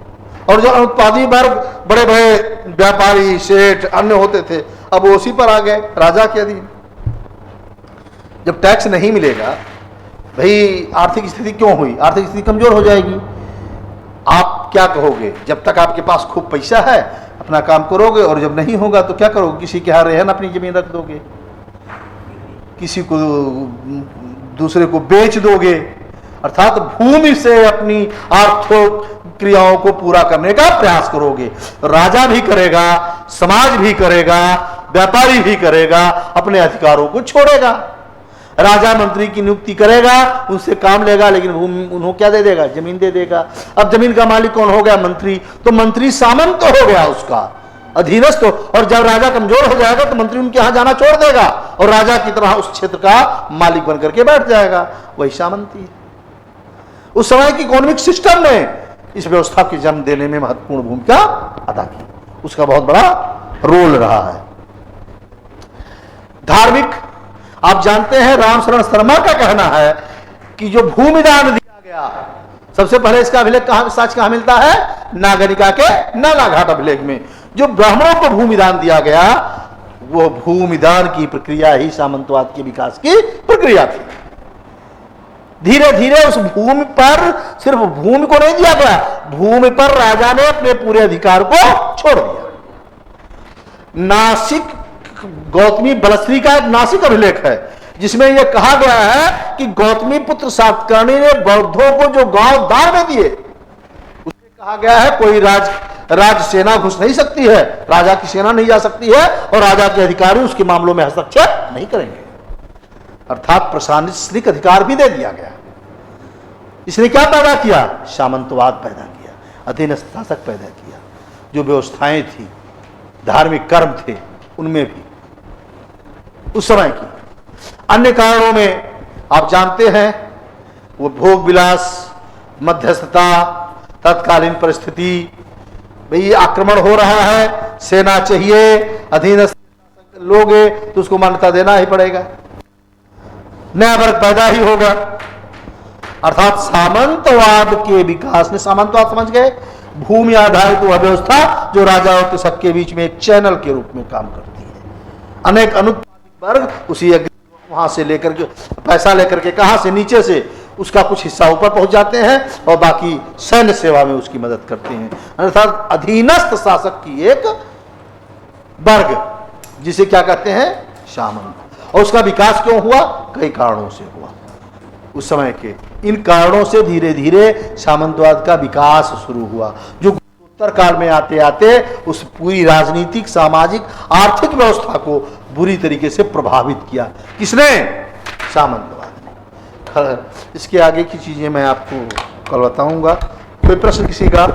और जो उत्पादी वर्ग, बड़े बड़े व्यापारी, सेठ, अन्य होते थे, अब वो उसी पर आ गए, राजा के अधीन। जब टैक्स नहीं मिलेगा, भाई आर्थिक स्थिति क्यों हुई? आर्थिक स्थिति कमजोर हो जाएगी। आप क्या कहोगे? जब तक आपके पास खूब पैसा है अपना काम करोगे, और जब नहीं होगा तो क्या करोगे? किसी के यहाँ रहन अपनी जमीन रख दोगे, किसी को, दूसरे को बेच दोगे, अर्थात भूमि से अपनी आर्थिक क्रियाओं को पूरा करने का प्रयास करोगे। राजा भी करेगा, समाज भी करेगा, व्यापारी भी करेगा, अपने अधिकारों को छोड़ेगा। राजा मंत्री की नियुक्ति करेगा, उनसे काम लेगा, लेकिन भूमि उन्होंने क्या दे देगा? जमीन दे देगा। अब जमीन का मालिक कौन हो गया? मंत्री। तो मंत्री सामंत हो गया उसका, अधीनस्थ। और जब राजा कमजोर हो जाएगा तो मंत्री उनके यहां जाना छोड़ देगा और राजा की तरह उस क्षेत्र का मालिक बनकर के बैठ जाएगा। वही सामंती है। उस समय की इकोनॉमिक सिस्टम ने इस व्यवस्था के जन्म देने में महत्वपूर्ण भूमिका अदा की, उसका बहुत बड़ा रोल रहा है। धार्मिक, आप जानते हैं राम शरण शर्मा का कहना है कि जो भूमिदान दिया गया, सबसे पहले इसका अभिलेख साक्ष्य कहां मिलता है? नागरिका के नालाघाट अभिलेख में। जो ब्राह्मणों को भूमिदान दिया गया, वो भूमिदान की प्रक्रिया ही सामंतवाद के विकास की प्रक्रिया थी। धीरे धीरे उस भूमि पर, सिर्फ भूमि को नहीं दिया गया, भूमि पर राजा ने अपने पूरे अधिकार को छोड़ दिया। नासिक गौतमी बलश्री का एक नासिक अभिलेख है जिसमें यह कहा गया है कि गौतमी पुत्र सातकर्णी ने बौद्धों को जो गांव दान में दिए, उसमें कहा गया है कोई राज सेना घुस नहीं सकती है, राजा की सेना नहीं जा सकती है और राजा के अधिकारी उसके मामलों में हस्तक्षेप नहीं करेंगे। अर्थात प्रशासनिक अधिकार भी दे दिया गया। इसने क्या पैदा किया? सामंतवाद पैदा किया, अधीनस्थ शासक पैदा किया। जो व्यवस्थाएं थी, धार्मिक कर्म थे, उनमें भी उस समय की। अन्य कारणों में आप जानते हैं वो भोग विलास, मध्यस्थता, तत्कालीन परिस्थिति, भाई आक्रमण हो रहा है, सेना चाहिए, अधीनस्थ लोग तो उसको मान्यता देना ही पड़ेगा, नया वर्ग पैदा ही होगा। अर्थात सामंतवाद के विकास ने, सामंतवाद समझ गए, भूमि आधारित वह व्यवस्था जो राजाओं के सबके बीच में एक चैनल के रूप में काम करती है। अनेक अनुत्पादित वर्ग उसी वहां से लेकर के पैसा लेकर के, कहां से, नीचे से उसका कुछ हिस्सा ऊपर पहुंच जाते हैं और बाकी सैन्य सेवा में उसकी मदद करते हैं। अर्थात अधीनस्थ शासक की एक वर्ग, जिसे क्या कहते हैं? सामंत। और उसका विकास क्यों हुआ? कई कारणों से हुआ उस समय के। इन कारणों से धीरे धीरे सामंतवाद का विकास शुरू हुआ, जो उत्तर काल में आते आते उस पूरी राजनीतिक, सामाजिक, आर्थिक व्यवस्था को बुरी तरीके से प्रभावित किया। किसने? सामंतवाद ने। इसके आगे की चीजें मैं आपको कल बताऊंगा। कोई प्रश्न किसी का?